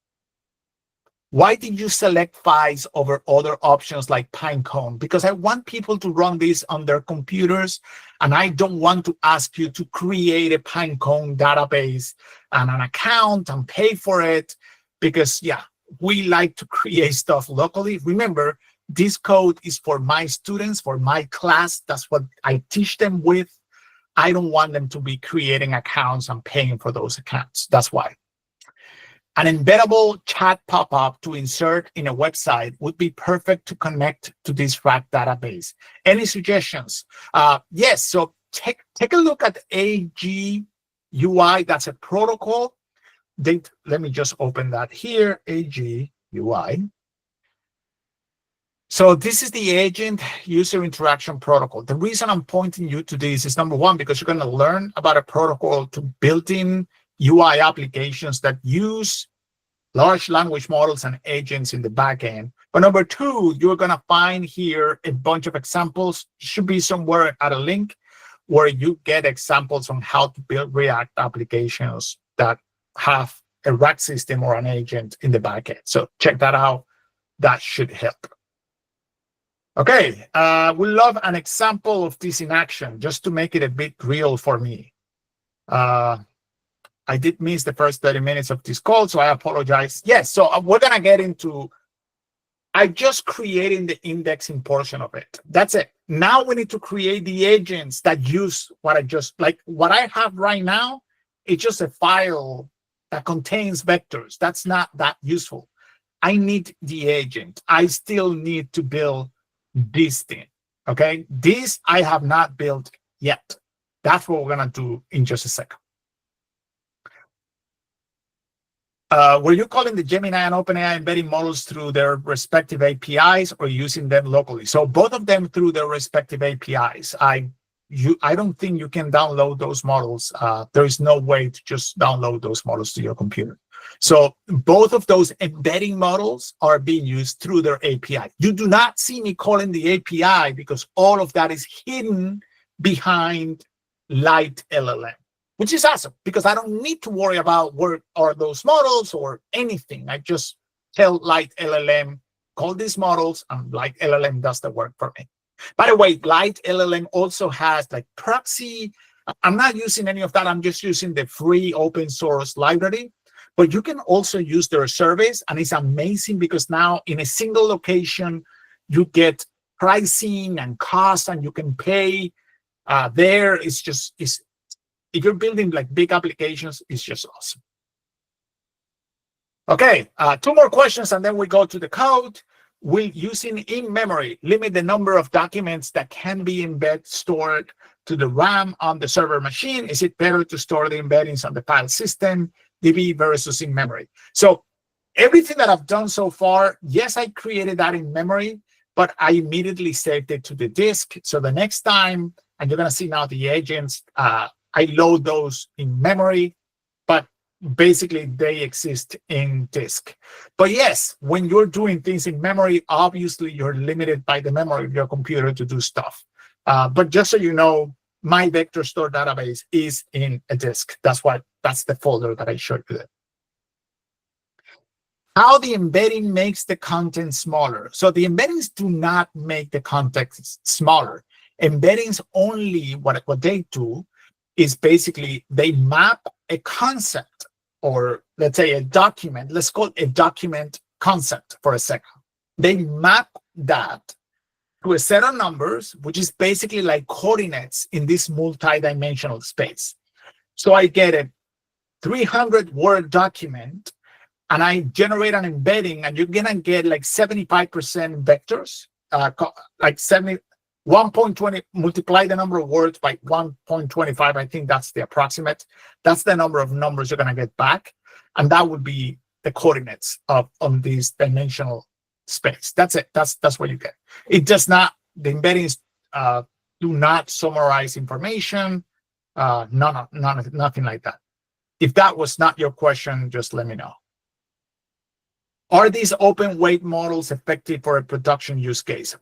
[SPEAKER 1] Why did you select files over other options like Pinecone? Because I want people to run this on their computers, and I don't want to ask you to create a Pinecone database and an account and pay for it, because yeah, we like to create stuff locally. Remember, this code is for my students, for my class. That's what I teach them with. I don't want them to be creating accounts and paying for those accounts. That's why. An embeddable chat pop-up to insert in a website would be perfect to connect to this RAG database. Any suggestions? Yes, so take a look at AGUI. That's a protocol. Let me just open that here, AGUI. So this is the agent user interaction protocol. The reason I'm pointing you to this is, number one, because you're going to learn about a protocol to build in UI applications that use large language models and agents in the back end. But number two, you're going to find here a bunch of examples. It should be somewhere at a link where you get examples on how to build React applications that have a RAG system or an agent in the back end. So check that out. That should help. Okay, we love an example of this in action, just to make it a bit real for me. I did miss the first 30 minutes of this call, so I apologize. Yes, so we're going to get into, I just creating the indexing portion of it. That's it. Now we need to create the agents that use what I have right now. It's just a file that contains vectors. That's not that useful. I need the agent. I still need to build this thing. Okay, this I have not built yet. That's what we're going to do in just a second. Were you calling the Gemini and OpenAI embedding models through their respective APIs or using them locally? So both of them through their respective APIs. I don't think you can download those models. There is no way to just download those models to your computer. So both of those embedding models are being used through their API. You do not see me calling the API because all of that is hidden behind Light LLM. Which is awesome, because I don't need to worry about where are those models or anything. I just tell Light LLM, call these models, and Light LLM does the work for me. By the way, Light LLM also has like proxy. I'm not using any of that. I'm just using the free open source library. But you can also use their service, and it's amazing because now in a single location, you get pricing and cost, and you can pay. There, if you're building like big applications, it's just awesome. Okay, 2 more questions, and then we go to the code. Will using in-memory limit the number of documents that can be stored to the RAM on the server machine? Is it better to store the embeddings on the file system, DB versus in-memory? So everything that I've done so far, yes, I created that in memory, but I immediately saved it to the disk. So the next time, and you're going to see now the agents, I load those in memory, but basically they exist in disk. But yes, when you're doing things in memory, obviously you're limited by the memory of your computer to do stuff. But just so you know, my vector store database is in a disk. That's the folder that I showed you there. How the embedding makes the content smaller. So the embeddings do not make the context smaller. Embeddings only, what they do is basically they map a concept, or let's say a document. Let's call it a document concept for a second. They map that to a set of numbers, which is basically like coordinates in this multi-dimensional space. So I get a 300-word document, and I generate an embedding, and you're gonna get like 75% vectors, like 1.20, multiply the number of words by 1.25. I think that's the approximate. That's the number of numbers you're gonna get back, and that would be the coordinates on this dimensional space. That's it. That's what you get. It does not. The embeddings do not summarize information. Nothing like that. If that was not your question, just let me know. Are these open weight models effective for a production use case?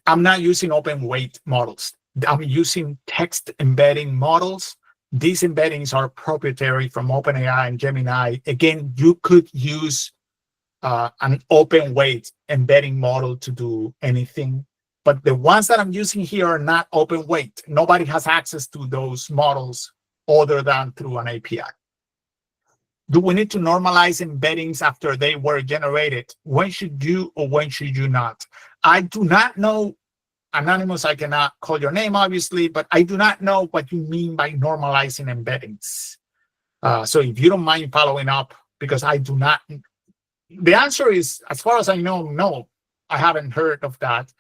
[SPEAKER 1] I'm not using open weight models. I'm using text embedding models. These embeddings are proprietary from OpenAI and Gemini. Again, you could use an open weight embedding model to do anything, but the ones that I'm using here are not open weight. Nobody has access to those models other than through an API. Do we need to normalize embeddings after they were generated? When should you or when should you not? I do not know, Anonymous, I cannot call your name, obviously, but I do not know what you mean by normalizing embeddings. So if you don't mind following up, because I do not, the answer is, as far as I know, no, I haven't heard of that.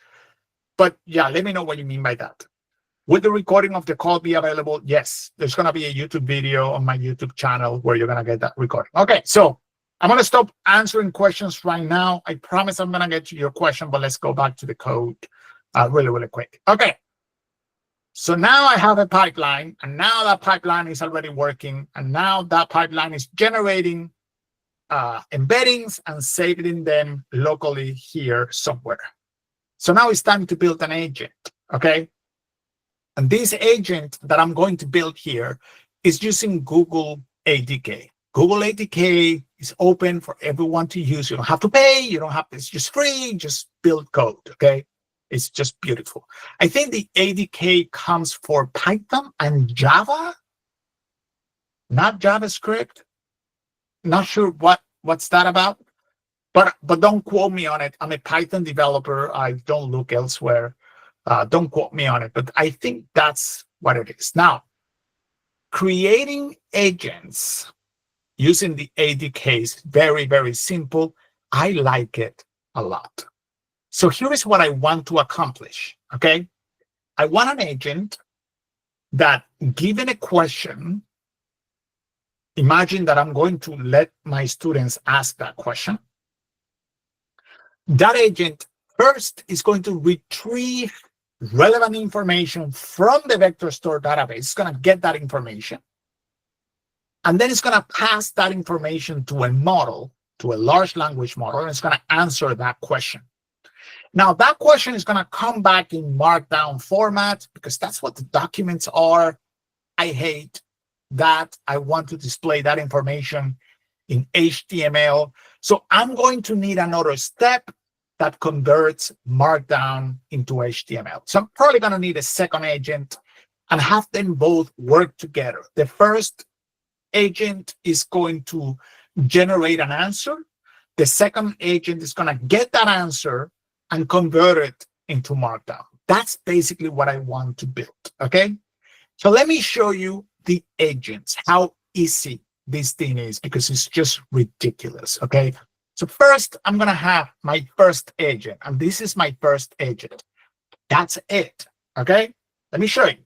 [SPEAKER 1] But yeah, let me know what you mean by that. Will the recording of the call be available? Yes, there's going to be a YouTube video on my YouTube channel where you're going to get that recording. Okay, so I'm going to stop answering questions right now. I promise I'm going to get to your question, but let's go back to the code really quick. Okay, so now I have a pipeline, and now that pipeline is already working, and now that pipeline is generating embeddings and saving them locally here somewhere. So now it's time to build an agent, okay? And this agent that I'm going to build here is using Google ADK. Google ADK is open for everyone to use. You don't have to pay. You don't have to, it's just free. Just build code, okay? It's just beautiful. I think the ADK comes for Python and Java, not JavaScript. Not sure what's that about, but don't quote me on it. I'm a Python developer. I don't look elsewhere. Don't quote me on it, but I think that's what it is. Now, creating agents using the ADK is very, very simple. I like it a lot. So here is what I want to accomplish, okay? I want an agent that, given a question, imagine that I'm going to let my students ask that question. That agent first is going to retrieve relevant information from the vector store database. It's going to get that information. And then it's going to pass that information to a model, to a large language model, and it's going to answer that question. Now, that question is going to come back in Markdown format because that's what the documents are. I hate that. I want to display that information in HTML. So I'm going to need another step that converts Markdown into HTML. So I'm probably going to need a second agent and have them both work together. The first agent is going to generate an answer. The second agent is going to get that answer and convert it into Markdown. That's basically what I want to build, okay? So let me show you the agents, how easy this thing is, because it's just ridiculous, okay? So first, I'm going to have my first agent, and this is my first agent. That's it, okay? Let me show you.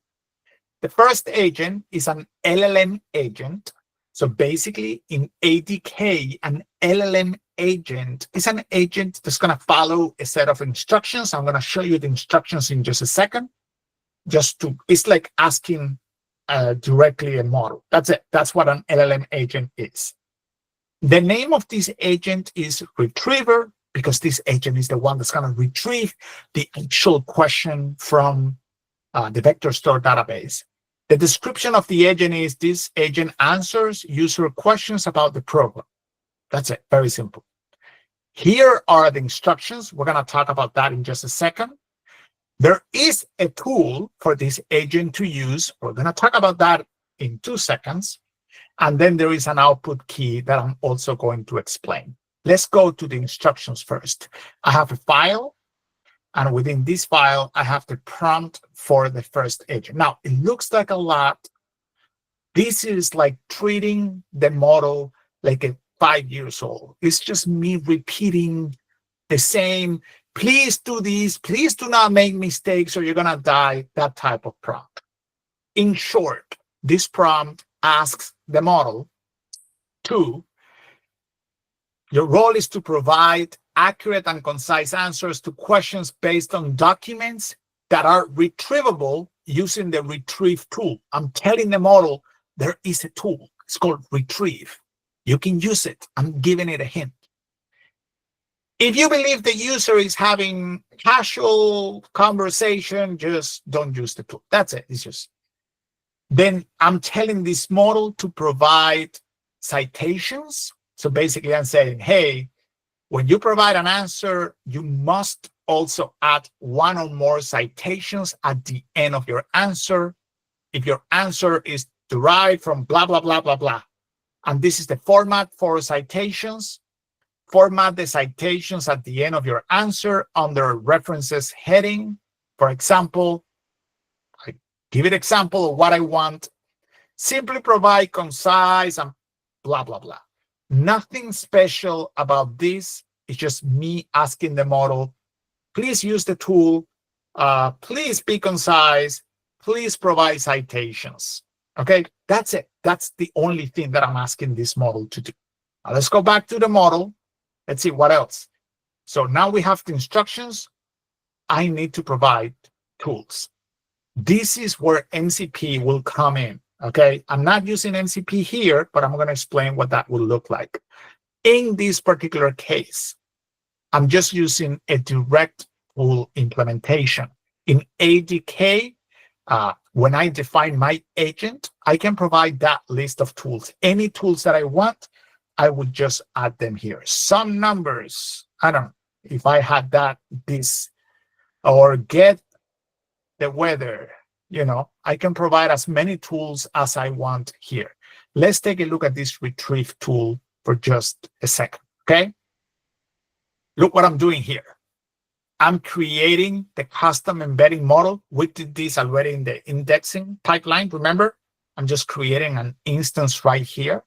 [SPEAKER 1] The first agent is an LLM agent. So basically, in ADK, an LLM agent is an agent that's going to follow a set of instructions. I'm going to show you the instructions in just a second. It's like asking directly a model. That's it. That's what an LLM agent is. The name of this agent is Retriever, because this agent is the one that's going to retrieve the actual question from the vector store database. The description of the agent is this agent answers user questions about the program. That's it. Very simple. Here are the instructions. We're going to talk about that in just a second. There is a tool for this agent to use. We're going to talk about that in 2 seconds. And then there is an output key that I'm also going to explain. Let's go to the instructions first. I have a file. And within this file, I have the prompt for the first agent. Now, it looks like a lot. This is like treating the model like a 5 years old. It's just me repeating the same, please do this, please do not make mistakes or you're going to die, that type of prompt. In short, this prompt asks the model your role is to provide accurate and concise answers to questions based on documents that are retrievable using the retrieve tool. I'm telling the model there is a tool. It's called retrieve. You can use it. I'm giving it a hint. If you believe the user is having casual conversation, just don't use the tool. That's it. It's just. Then I'm telling this model to provide citations. So basically I'm saying, hey, when you provide an answer, you must also add one or more citations at the end of your answer. If your answer is derived from blah, blah, blah, blah, blah. And this is the format for citations. Format the citations at the end of your answer under references heading. For example, I give it example of what I want. Simply provide concise and blah, blah, blah. Nothing special about this. It's just me asking the model, please use the tool. Please be concise. Please provide citations. Okay, that's it. That's the only thing that I'm asking this model to do. Now let's go back to the model. Let's see what else. So now we have the instructions. I need to provide tools. This is where MCP will come in. Okay, I'm not using MCP here, but I'm going to explain what that will look like. In this particular case, I'm just using a direct tool implementation. In ADK, when I define my agent, I can provide that list of tools. Any tools that I want, I would just add them here. Some numbers, I don't know if I had this, or get the weather. I can provide as many tools as I want here. Let's take a look at this retrieve tool for just a second, okay? Look what I'm doing here. I'm creating the custom embedding model. We did this already in the indexing pipeline, remember? I'm just creating an instance right here.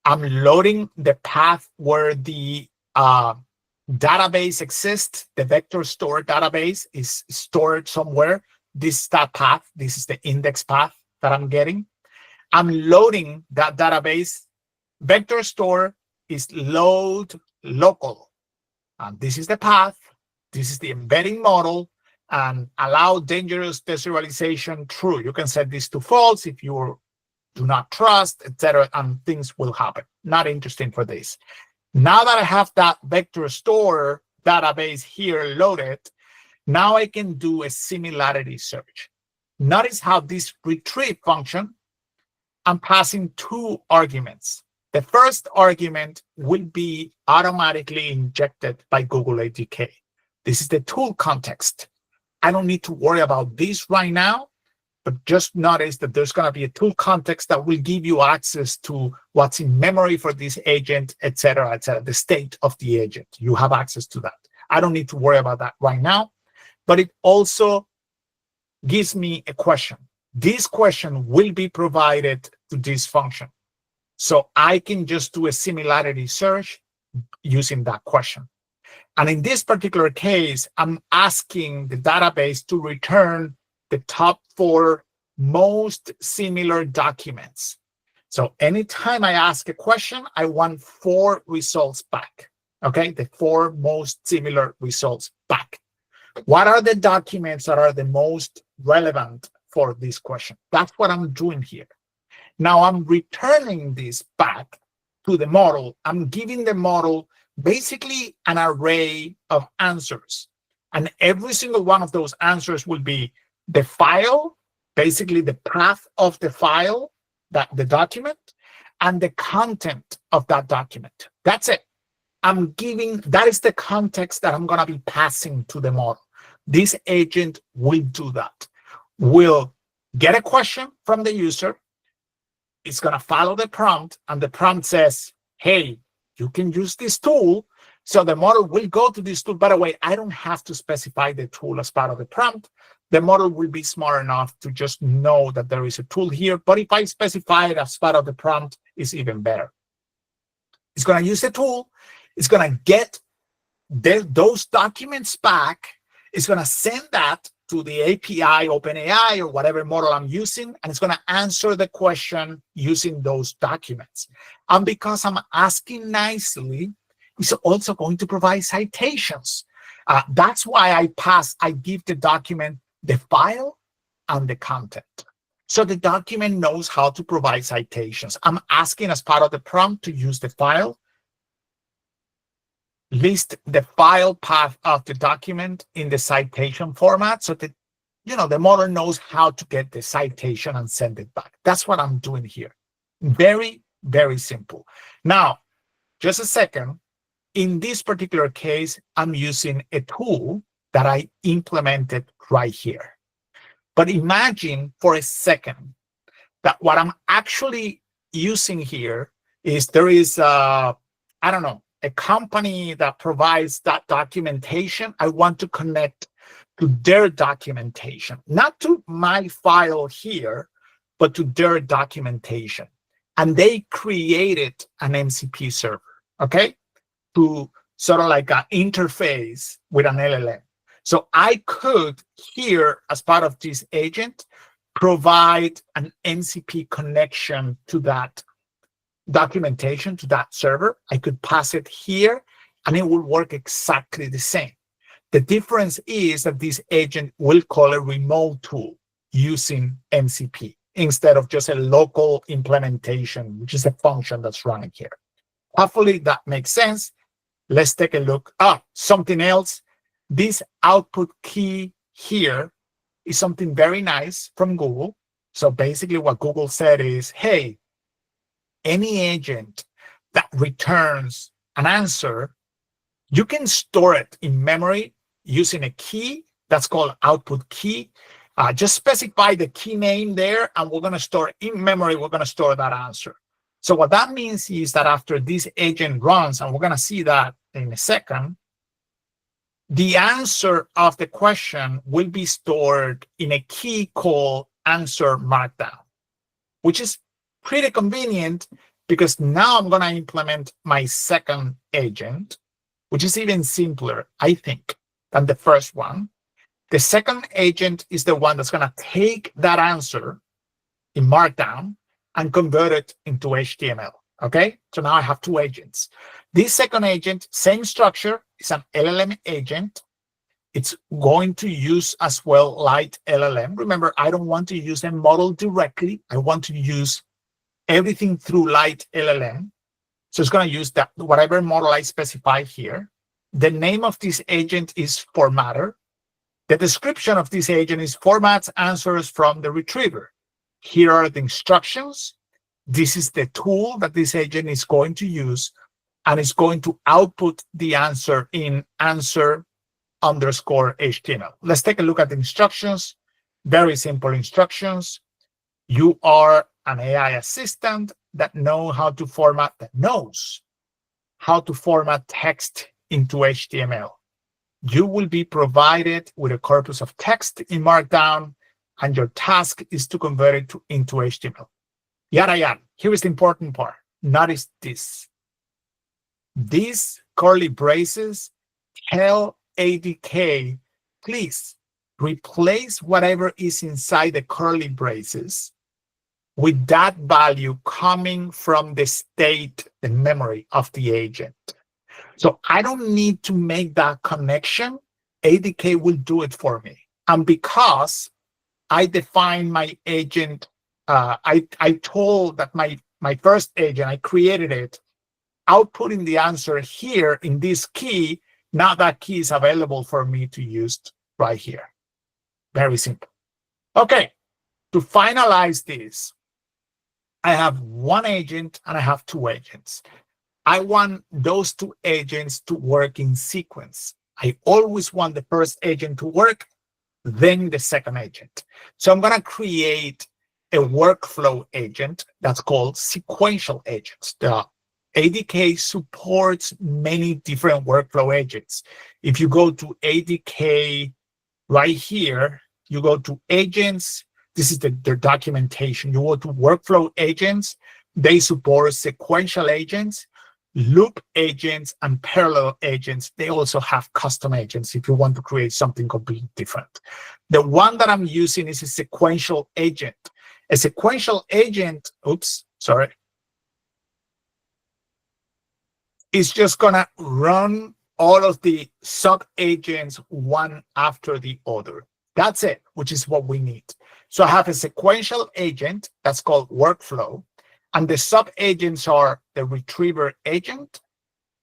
[SPEAKER 1] I'm loading the path where the database exists. The vector store database is stored somewhere. This is that path. This is the index path that I'm getting. I'm loading that database. Vector store is load local. And this is the path. This is the embedding model. And allow dangerous deserialization true. You can set this to false if you do not trust, etc. And things will happen. Not interesting for this. Now that I have that vector store database here loaded, now I can do a similarity search. Notice how this retrieve function, I'm passing 2 arguments. The first argument will be automatically injected by Google ADK. This is the tool context. I don't need to worry about this right now, but just notice that there's going to be a tool context that will give you access to what's in memory for this agent, et cetera, the state of the agent. You have access to that. I don't need to worry about that right now, but it also gives me a question. This question will be provided to this function. So I can just do a similarity search using that question. And in this particular case, I'm asking the database to return the top 4 most similar documents. So anytime I ask a question, I want 4 results back. Okay, the 4 most similar results back. What are the documents that are the most relevant for this question? That's what I'm doing here. Now I'm returning this back to the model. I'm giving the model basically an array of answers. And every single one of those answers will be the file, basically the path of the file, that the document, and the content of that document. That's it. I'm giving, that is the context that I'm going to be passing to the model. This agent will do that. Will get a question from the user. It's going to follow the prompt, and the prompt says, hey, you can use this tool. So the model will go to this tool. By the way, I don't have to specify the tool as part of the prompt. The model will be smart enough to just know that there is a tool here. But if I specify it as part of the prompt, it's even better. It's going to use the tool. It's going to get those documents back. It's going to send that to the API, OpenAI, or whatever model I'm using, and it's going to answer the question using those documents. And because I'm asking nicely, it's also going to provide citations. That's why I give the document the file and the content. So the document knows how to provide citations. I'm asking as part of the prompt to use the file, list the file path of the document in the citation format so that the model knows how to get the citation and send it back. That's what I'm doing here. Very, very simple. Now, just a second. In this particular case, I'm using a tool that I implemented right here. But imagine for a second that what I'm actually using here is there is, I don't know, a company that provides that documentation. I want to connect to their documentation, not to my file here, but to their documentation. And they created an MCP server, okay, to sort of like an interface with an LLM. So I could here, as part of this agent, provide an MCP connection to that documentation, to that server. I could pass it here, and it will work exactly the same. The difference is that this agent will call a remote tool using MCP instead of just a local implementation, which is a function that's running here. Hopefully that makes sense. Let's take a look. Something else. This output key here is something very nice from Google. So basically what Google said is, hey, any agent that returns an answer, you can store it in memory using a key that's called output key. Just specify the key name there, and we're going to store in memory, we're going to store that answer. So what that means is that after this agent runs, and we're going to see that in a second, the answer of the question will be stored in a key called answer markdown, which is pretty convenient because now I'm going to implement my second agent, which is even simpler, I think, than the first one. The second agent is the one that's going to take that answer in markdown and convert it into HTML. Okay, so now I have 2 agents. This second agent, same structure, is an LLM agent. It's going to use as well light LLM. Remember, I don't want to use a model directly. I want to use everything through light LLM. So it's going to use that whatever model I specify here. The name of this agent is formatter. The description of this agent is formats answers from the retriever. Here are the instructions. This is the tool that this agent is going to use, and it's going to output the answer in answer underscore HTML. Let's take a look at the instructions. Very simple instructions. You are an AI assistant that knows how to format text into HTML. You will be provided with a corpus of text in Markdown, and your task is to convert it into HTML. Yada yada. Here is the important part. Notice this. These curly braces tell ADK, please replace whatever is inside the curly braces with that value coming from the state, the memory of the agent. So I don't need to make that connection. ADK will do it for me. And because I define my agent, I told that my first agent, I created it, outputting the answer here in this key. Now that key is available for me to use right here. Very simple. Okay, to finalize this, I have one agent and I have two agents. I want those two agents to work in sequence. I always want the first agent to work, then the second agent. So I'm going to create a workflow agent that's called sequential agents. The ADK supports many different workflow agents. If you go to ADK right here, you go to agents. This is their documentation. You go to workflow agents. They support sequential agents, loop agents, and parallel agents. They also have custom agents if you want to create something completely different. The one that I'm using is a sequential agent. A sequential agent, is just going to run all of the sub-agents one after the other. That's it, which is what we need. So I have a sequential agent that's called workflow, and the sub-agents are the retriever agent,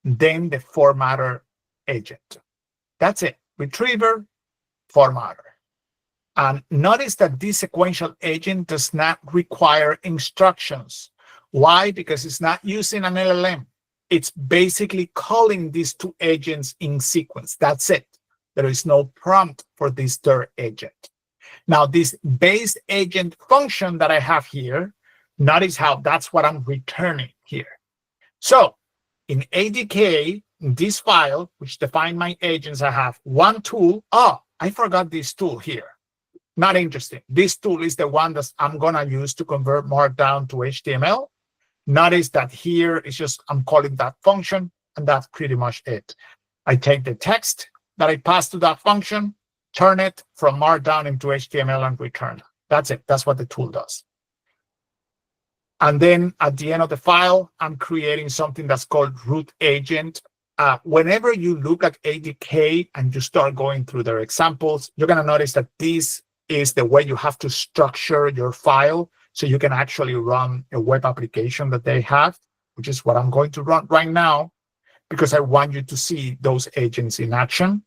[SPEAKER 1] then the formatter agent. That's it, retriever, formatter. And notice that this sequential agent does not require instructions. Why? Because it's not using an LLM. It's basically calling these two agents in sequence. That's it. There is no prompt for this third agent. Now, this base agent function that I have here, notice how that's what I'm returning here. So in ADK, in this file, which define my agents, I have one tool. Oh, I forgot this tool here. Not interesting. This tool is the one that I'm going to use to convert Markdown to HTML. Notice that here is just, I'm calling that function, and that's pretty much it. I take the text that I pass to that function, turn it from Markdown into HTML, and return it. That's it. That's what the tool does. And then at the end of the file, I'm creating something that's called root agent. Whenever you look at ADK and you start going through their examples, you're going to notice that this is the way you have to structure your file so you can actually run a web application that they have, which is what I'm going to run right now, because I want you to see those agents in action.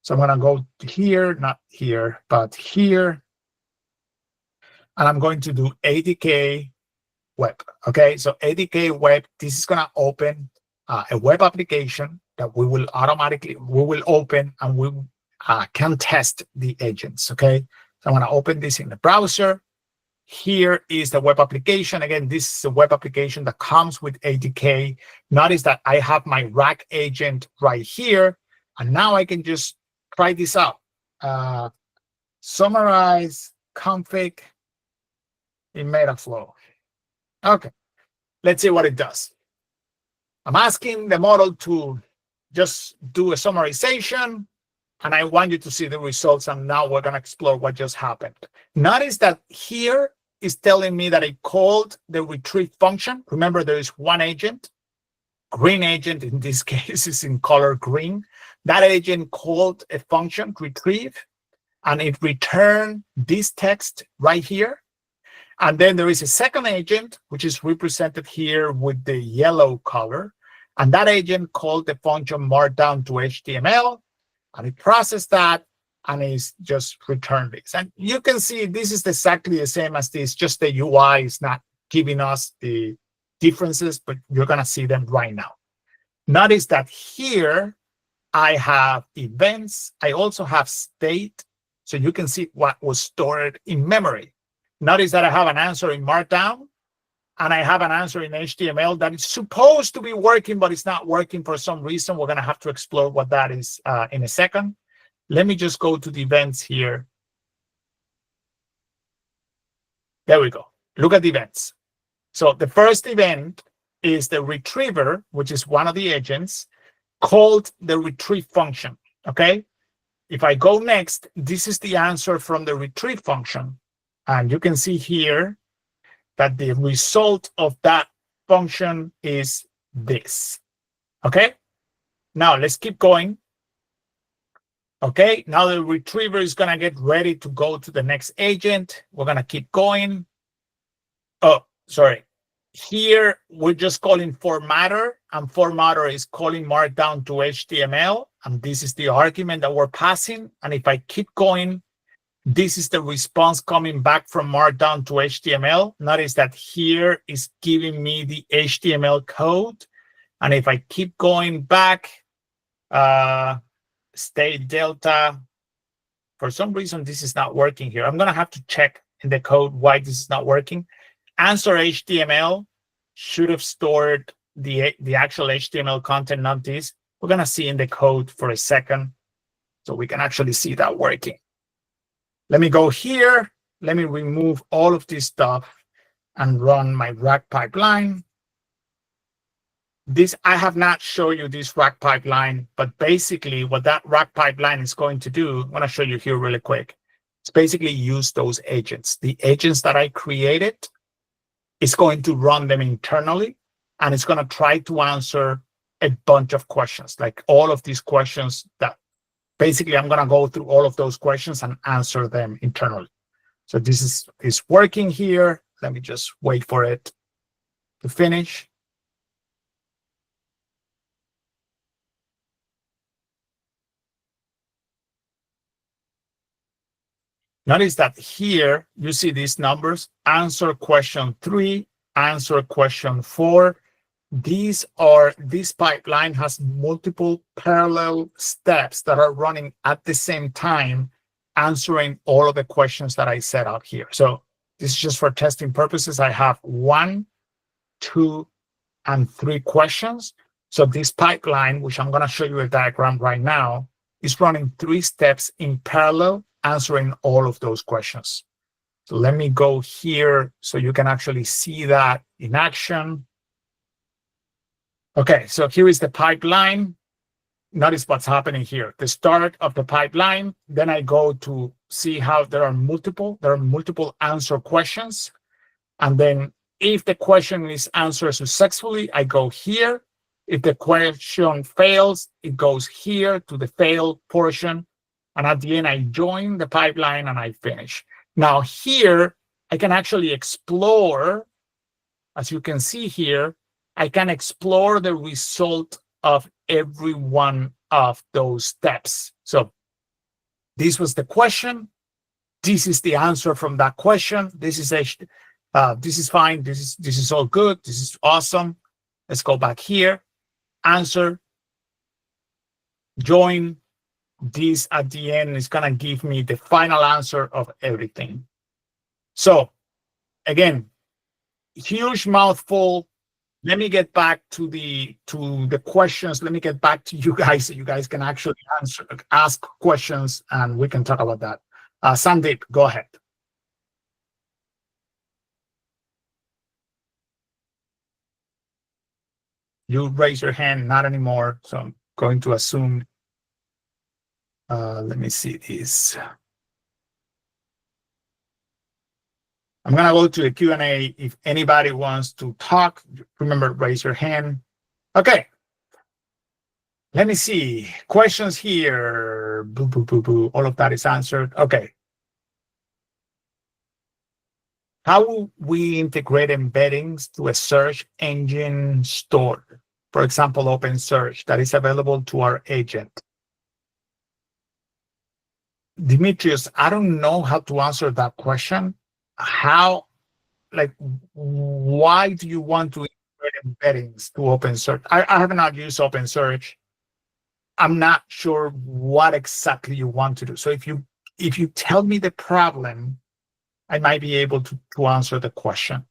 [SPEAKER 1] So I'm going to go here, not here, but here. And I'm going to do ADK web. Okay, so ADK web, this is going to open a web application that we will open, and we can test the agents. Okay, so I'm going to open this in the browser. Here is the web application. Again, this is a web application that comes with ADK. Notice that I have my rack agent right here, and now I can just try this out. Summarize config in Metaflow. Okay, let's see what it does. I'm asking the model to just do a summarization, and I want you to see the results, and now we're going to explore what just happened. Notice that here is telling me that I called the retrieve function. Remember, there is one agent, green agent in this case is in color green. That agent called a function, retrieve, and it returned this text right here. And then there is a second agent, which is represented here with the yellow color. And that agent called the function markdown to HTML, and it processed that, and it's just returned this. And you can see this is exactly the same as this, just the UI is not giving us the differences, but you're going to see them right now. Notice that here I have events. I also have state, so you can see what was stored in memory. Notice that I have an answer in Markdown, and I have an answer in HTML that is supposed to be working, but it's not working for some reason. We're going to have to explore what that is in a second. Let me just go to the events here. There we go. Look at the events. So the first event is the retriever, which is one of the agents, called the retrieve function, okay? If I go next, this is the answer from the retrieve function. And you can see here that the result of that function is this, okay? Now let's keep going. Okay, now the retriever is gonna get ready to go to the next agent. We're gonna keep going. Oh, sorry. Here, we're just calling formatter, and formatter is calling Markdown to HTML, and this is the argument that we're passing. And if I keep going, this is the response coming back from Markdown to HTML. Notice that here is giving me the HTML code. And if I keep going back, state delta, for some reason, this is not working here. I'm going to have to check in the code why this is not working. Answer HTML should have stored the actual HTML content, not this. We're going to see in the code for a second so we can actually see that working. Let me go here. Let me remove all of this stuff and run my rack pipeline. This, I have not shown you this rack pipeline, but basically what that rack pipeline is going to do, I'm going to show you here really quick. It's basically use those agents. The agents that I created, it's going to run them internally, and it's going to try to answer a bunch of questions, like all of these questions that basically I'm going to go through all of those questions and answer them internally. So this is working here. Let me just wait for it to finish. Notice that here you see these numbers: answer question 3, answer question 4. This pipeline has multiple parallel steps that are running at the same time, answering all of the questions that I set out here. So this is just for testing purposes. I have 1, 2, and 3 questions. So this pipeline, which I'm going to show you a diagram right now, is running 3 steps in parallel, answering all of those questions. So let me go here so you can actually see that in action. Okay, so here is the pipeline. Notice what's happening here. The start of the pipeline, then I go to see how there are multiple answer questions. And then if the question is answered successfully, I go here. If the question fails, it goes here to the fail portion. And at the end, I join the pipeline and I finish. Now here, I can actually explore, as you can see here, I can explore the result of every one of those steps. So this was the question. This is the answer from that question. This is fine. This is all good. This is awesome. Let's go back here. Answer, join. This at the end is going to give me the final answer of everything. So again, huge mouthful. Let me get back to the questions. Let me get back to you guys so you guys can actually ask questions, and we can talk about that. Sandeep, go ahead. You raise your hand, not anymore. So I'm going to assume. Let me see this. I'm going to go to the Q&A. If anybody wants to talk, remember, raise your hand. Okay. Let me see. Questions here. Boo, boo, boo, boo. All of that is answered. Okay. How will we integrate embeddings to a search engine store? For example, Open Search that is available to our agent. Demetrius, I don't know how to answer that question. How, like, why do you want to insert embeddings to OpenSearch? I have not used OpenSearch. I'm not sure what exactly you want to do. So if you tell me the problem, I might be able to answer the question.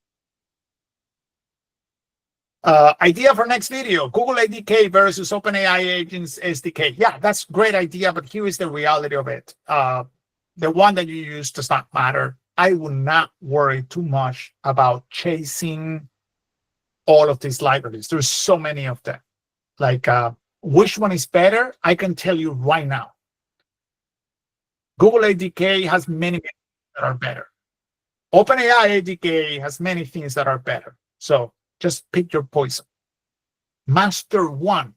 [SPEAKER 1] Idea for next video: Google ADK versus OpenAI agents SDK. Yeah, that's a great idea, but here is the reality of it. The one that you use does not matter. I would not worry too much about chasing all of these libraries. There's so many of them. Like, which one is better? I can tell you right now. Google ADK has many things that are better. OpenAI ADK has many things that are better. So just pick your poison. Master one.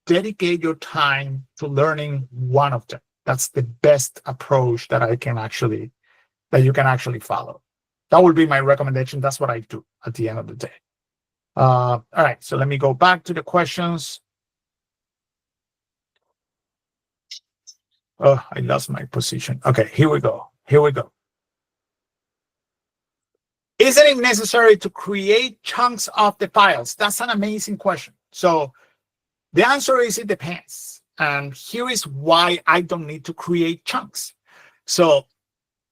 [SPEAKER 1] Dedicate your time to learning one of them. That's the best approach that you can actually follow. That would be my recommendation. That's what I do at the end of the day. All right, so let me go back to the questions. Oh, I lost my position. Okay, here we go. Isn't it necessary to create chunks of the files? That's an amazing question. So the answer is it depends. And here is why I don't need to create chunks. So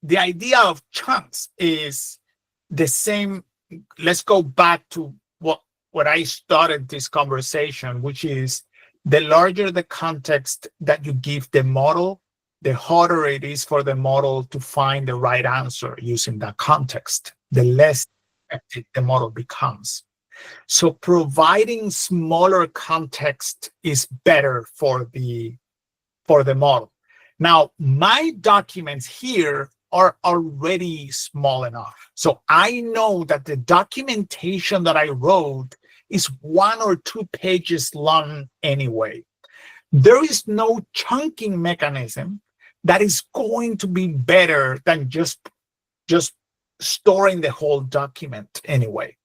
[SPEAKER 1] the idea of chunks is the same. Let's go back to what I started this conversation, which is the larger the context that you give the model, the harder it is for the model to find the right answer using that context, the less effective the model becomes. So providing smaller context is better for the model. Now, my documents here are already small enough. So I know that the documentation that I wrote is 1 or 2 pages long anyway. There is no chunking mechanism that is going to be better than just storing the whole document anyway.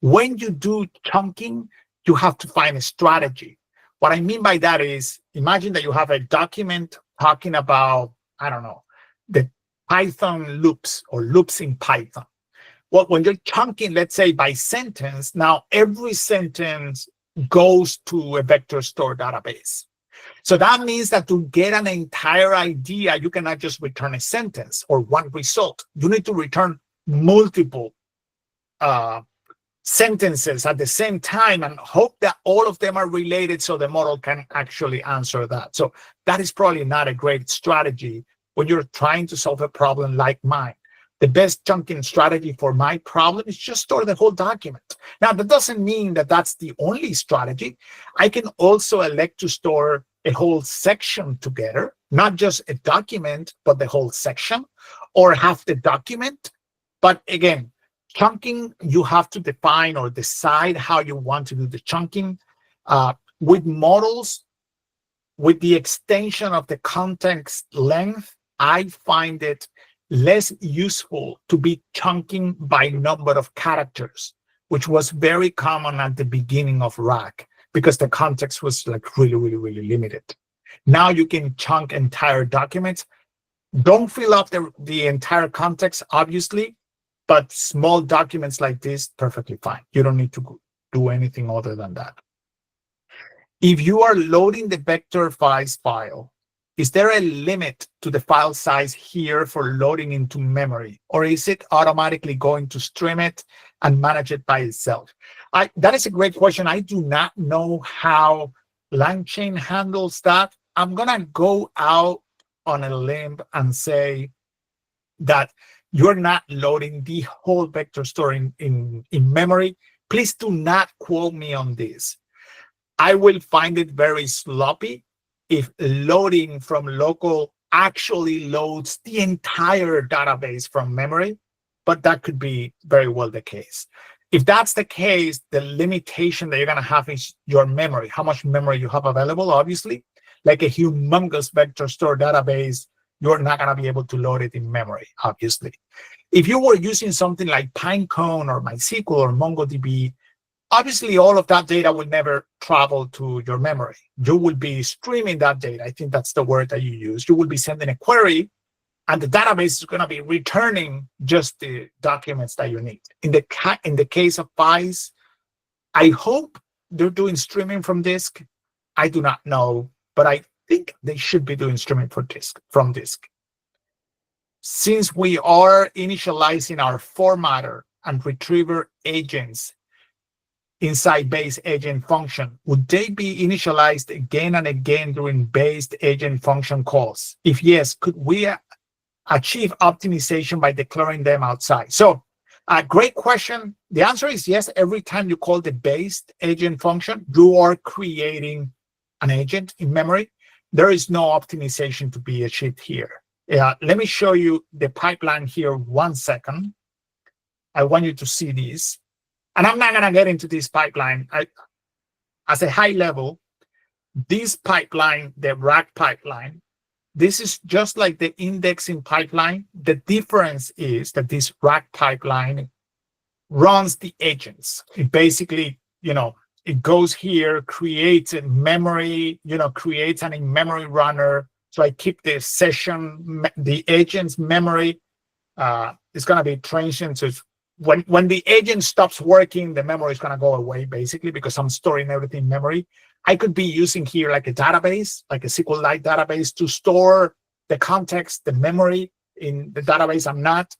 [SPEAKER 1] When you do chunking, you have to find a strategy. What I mean by that is, imagine that you have a document talking about, I don't know, the Python loops or loops in Python. Well, when you're chunking, let's say by sentence, now every sentence goes to a vector store database. So that means that to get an entire idea, you cannot just return a sentence or one result. You need to return multiple sentences at the same time and hope that all of them are related so the model can actually answer that. So that is probably not a great strategy when you're trying to solve a problem like mine. The best chunking strategy for my problem is just store the whole document. Now, that doesn't mean that that's the only strategy. I can also elect to store a whole section together, not just a document, but the whole section, or half the document. But again, chunking, you have to define or decide how you want to do the chunking. With models, with the extension of the context length, I find it less useful to be chunking by number of characters, which was very common at the beginning of RAG because the context was like really limited. Now you can chunk entire documents. Don't fill up the entire context, obviously, but small documents like this, perfectly fine. You don't need to do anything other than that. If you are loading the vector files file, is there a limit to the file size here for loading into memory? Or is it automatically going to stream it and manage it by itself? That is a great question. I do not know how LangChain handles that. I'm going to go out on a limb and say that you're not loading the whole vector store in memory. Please do not quote me on this. I will find it very sloppy if loading from local actually loads the entire database from memory, but that could be very well the case. If that's the case, the limitation that you're going to have is your memory, how much memory you have available, obviously. Like a humongous vector store database, you're not going to be able to load it in memory, obviously. If you were using something like Pinecone or MySQL or MongoDB, obviously all of that data will never travel to your memory. You will be streaming that data. I think that's the word that you use. You will be sending a query And the database is going to be returning just the documents that you need. In the case of PIs, I hope they're doing streaming from disk. I do not know, but I think they should be doing streaming from disk. Since we are initializing our formatter and retriever agents inside base agent function, would they be initialized again and again during based agent function calls? If yes, could we achieve optimization by declaring them outside? So, great question. The answer is yes. Every time you call the based agent function, you are creating an agent in memory. There is no optimization to be achieved here. Let me show you the pipeline here 1 second. I want you to see this. And I'm not going to get into this pipeline. As a high level, this pipeline, the rack pipeline, this is just like the indexing pipeline. The difference is that this rack pipeline runs the agents. It basically, it goes here, creates a memory, creates an in-memory runner. So I keep the session, the agent's memory. It's going to be transient. So when the agent stops working, the memory is going to go away, basically, because I'm storing everything in memory. I could be using here like a database, like a SQLite database, to store the context, the memory in the database. I'm not.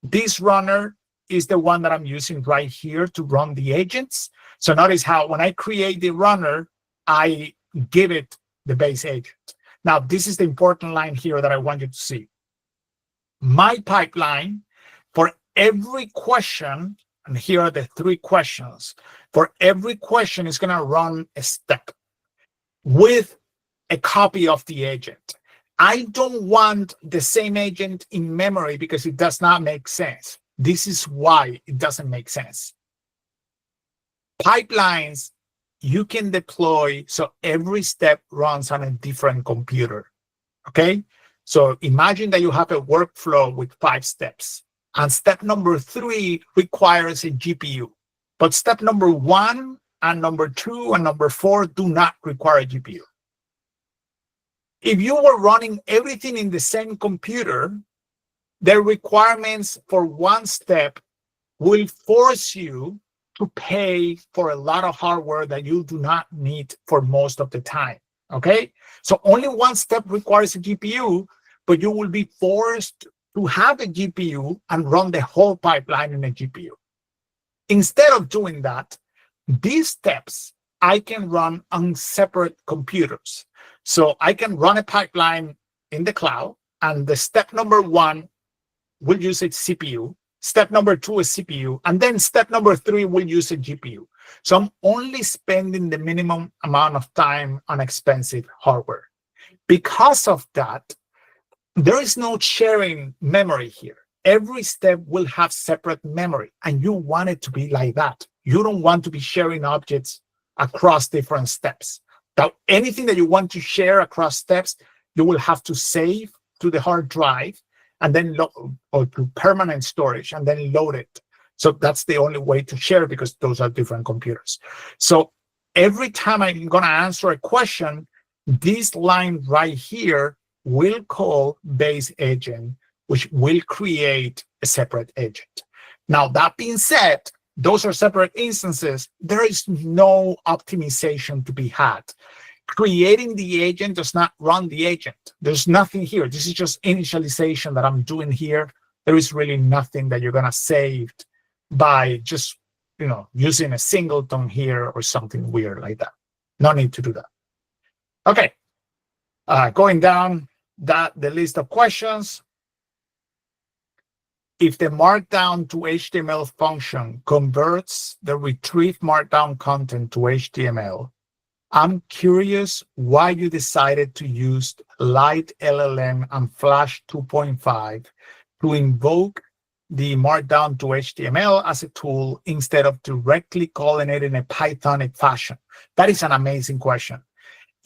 [SPEAKER 1] This runner is the one that I'm using right here to run the agents. So notice how when I create the runner, I give it the base agent. Now, this is the important line here that I want you to see. My pipeline, for every question, and here are the 3 questions, for every question is going to run a step with a copy of the agent. I don't want the same agent in memory because it does not make sense. This is why it doesn't make sense. Pipelines, you can deploy so every step runs on a different computer, okay? So imagine that you have a workflow with 5 steps, and step number 3 requires a GPU, but step number 1 and number 2 and number 4 do not require a GPU. If you were running everything in the same computer, the requirements for 1 step will force you to pay for a lot of hardware that you do not need for most of the time, okay? So only 1 step requires a GPU, but you will be forced to have a GPU and run the whole pipeline in a GPU. Instead of doing that, these steps I can run on separate computers. So I can run a pipeline in the cloud, and the step number 1 will use a CPU. Step number 2 is CPU, and then step number 3 will use a GPU. So I'm only spending the minimum amount of time on expensive hardware. Because of that, there is no sharing memory here. Every step will have separate memory, and you want it to be like that. You don't want to be sharing objects across different steps. Now, anything that you want to share across steps, you will have to save to the hard drive, and then or to permanent storage, and then load it. So that's the only way to share, because those are different computers. So every time I'm going to answer a question, this line right here will call base agent, which will create a separate agent. Now, that being said, those are separate instances. There is no optimization to be had. Creating the agent does not run the agent. There's nothing here. This is just initialization that I'm doing here. There is really nothing that you're going to save by just, using a singleton here or something weird like that. No need to do that. Okay. Going down the list of questions. If the markdown to HTML function converts the retrieved markdown content to HTML, I'm curious why you decided to use Light LLM and Flash 2.5 to invoke the markdown to HTML as a tool instead of directly calling it in a Pythonic fashion. That is an amazing question.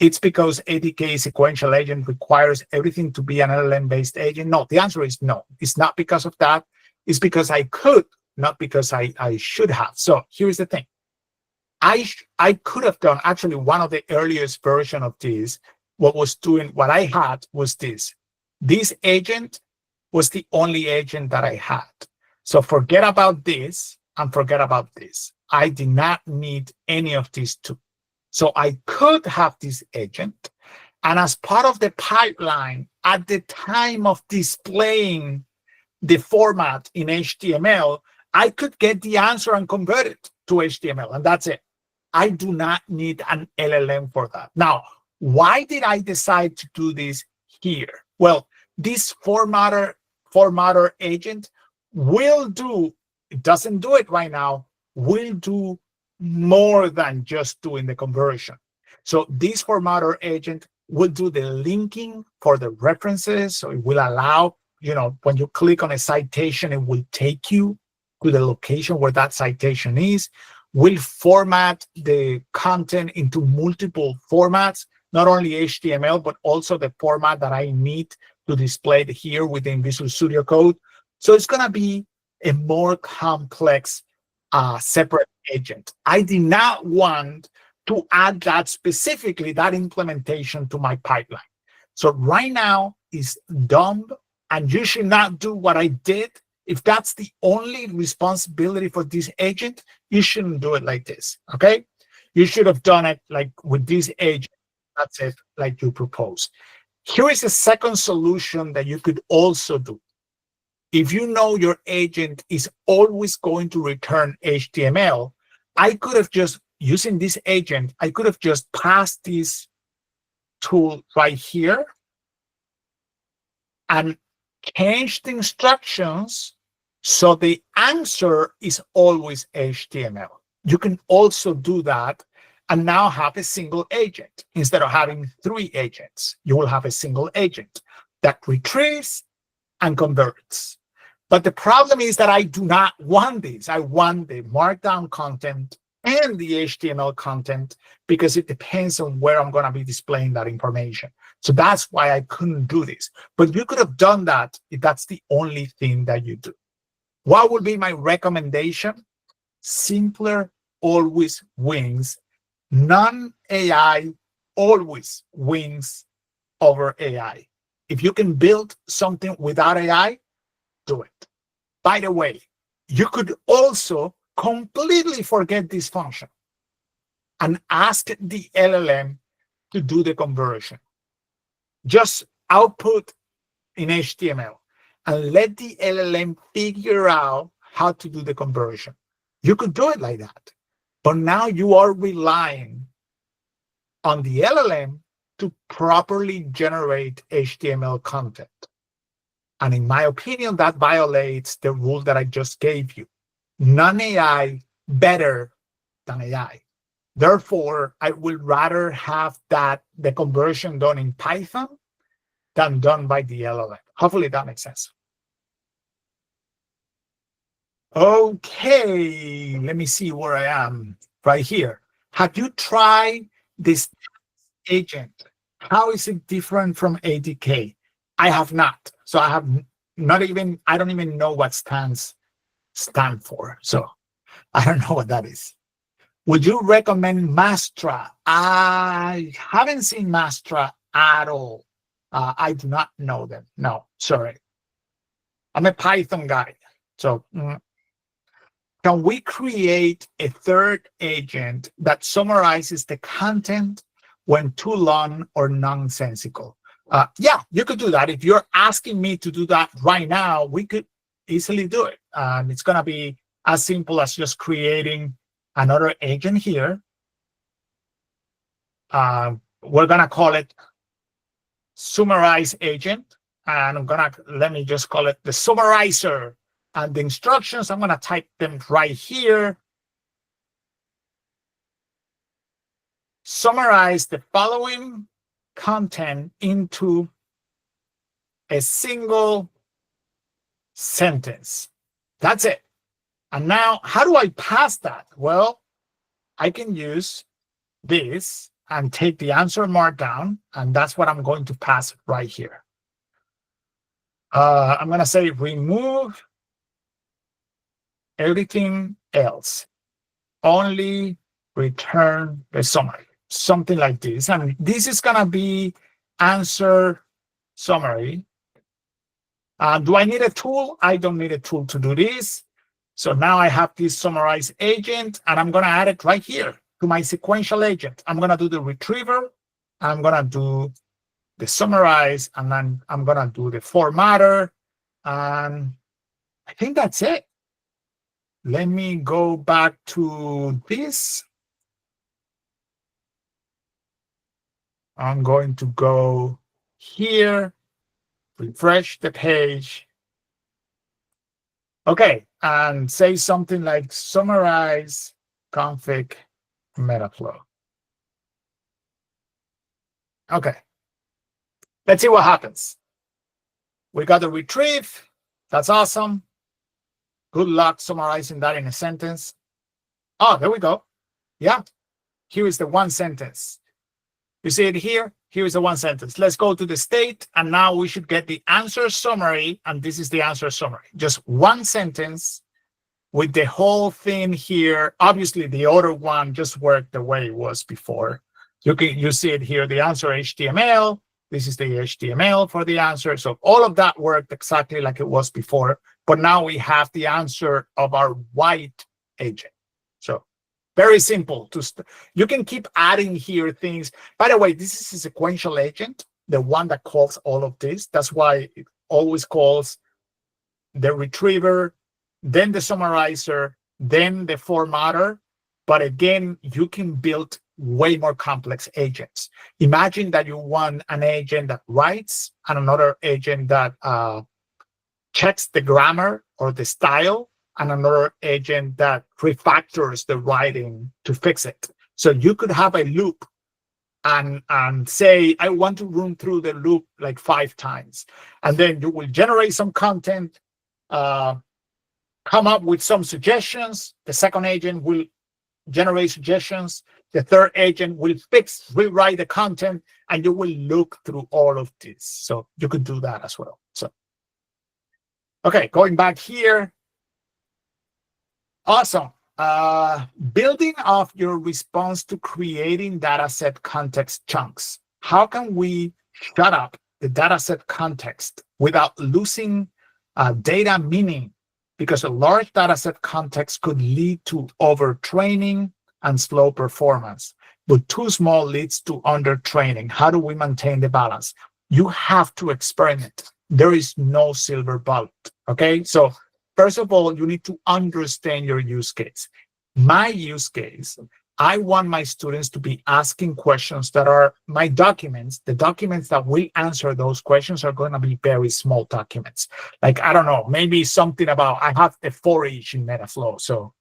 [SPEAKER 1] It's because ADK sequential agent requires everything to be an LLM-based agent. No, the answer is no. It's not because of that. It's because I could, not because I should have. So here's the thing. I could have done, actually, one of the earliest version of this, what I had was this. This agent was the only agent that I had. So forget about this and forget about this. I did not need any of these two. So I could have this agent. And as part of the pipeline, at the time of displaying the format in HTML, I could get the answer and convert it to HTML, and that's it. I do not need an LLM for that. Now, why did I decide to do this here? Well, this formatter agent will do, it doesn't do it right now, will do more than just doing the conversion. So this formatter agent will do the linking for the references. So it will allow, when you click on a citation, it will take you to the location where that citation is, will format the content into multiple formats, not only HTML, but also the format that I need to display it here within Visual Studio Code. So it's going to be a more complex separate agent. I did not want to add that specifically, that implementation to my pipeline. So right now is done, and you should not do what I did. If that's the only responsibility for this agent, you shouldn't do it like this, okay? You should have done it like with this agent. That's it, like you proposed. Here is a second solution that you could also do. If you know your agent is always going to return HTML, I could have just, using this agent, I could have just passed this tool right here and changed the instructions so the answer is always HTML. You can also do that and now have a single agent. Instead of having 3 agents, you will have a single agent that retrieves and converts. But the problem is that I do not want this. I want the markdown content and the HTML content because it depends on where I'm going to be displaying that information. So that's why I couldn't do this. But you could have done that if that's the only thing that you do. What would be my recommendation? Simpler always wins. Non-AI always wins over AI. If you can build something without AI, do it. By the way, you could also completely forget this function and ask the LLM to do the conversion. Just output in HTML and let the LLM figure out how to do the conversion. You could do it like that. But now you are relying on the LLM to properly generate HTML content. And in my opinion, that violates the rule that I just gave you. Non-AI better than AI. Therefore, I would rather have the conversion done in Python than done by the LLM. Hopefully that makes sense. Okay, let me see where I am right here. Have you tried this agent? How is it different from ADK? I have not. So I have not even, I don't even know what stand for. So I don't know what that is. Would you recommend Mastra? I haven't seen Mastra at all. I do not know them. No, sorry. I'm a Python guy. So can we create a third agent that summarizes the content when too long or nonsensical? Yeah, you could do that. If you're asking me to do that right now, we could easily do it. It's going to be as simple as just creating another agent here. We're going to call it summarize agent. And let me just call it the summarizer. And the instructions, I'm going to type them right here. Summarize the following content into a single sentence. That's it. And now, how do I pass that? Well, I can use this and take the answer markdown, and that's what I'm going to pass right here. I'm going to say remove everything else. Only return the summary. Something like this. And this is going to be answer summary. Do I need a tool? I don't need a tool to do this. So now I have this summarize agent, and I'm going to add it right here to my sequential agent. I'm going to do the retriever. I'm going to do the summarize, and then I'm going to do the formatter. And I think that's it. Let me go back to this. I'm going to go here, refresh the page. Okay, and say something like summarize config metaflow. Okay, let's see what happens. We got the retrieve. That's awesome. Good luck summarizing that in a sentence. Oh, there we go. Yeah, here is the one sentence. You see it here? Here is the one sentence. Let's go to the state, and now we should get the answer summary, and this is the answer summary. Just one sentence with the whole thing here. Obviously, the other one just worked the way it was before. You see it here, the answer HTML. This is the HTML for the answer. So all of that worked exactly like it was before, but now we have the answer of our white agent. So very simple. You can keep adding here things. By the way, this is a sequential agent, the one that calls all of this. That's why it always calls the retriever, then the summarizer, then the formatter. But again, you can build way more complex agents. Imagine that you want an agent that writes and another agent that checks the grammar or the style, and another agent that refactors the writing to fix it. So you could have a loop and say, I want to run through the loop like 5 times. And then you will generate some content, come up with some suggestions. The second agent will generate suggestions. The third agent will rewrite the content, and you will look through all of this. So you could do that as well. So, okay, going back here. Awesome. Building off your response to creating dataset context chunks. How can we shut up the dataset context without losing data meaning? Because a large dataset context could lead to overtraining and slow performance, but too small leads to undertraining. How do we maintain the balance? You have to experiment. There is no silver bullet, okay? So first of all, you need to understand your use case. My use case, I want my students to be asking questions that are my documents. The documents that will answer those questions are going to be very small documents. Like, I don't know, maybe something about, I have the for each in Metaflow. So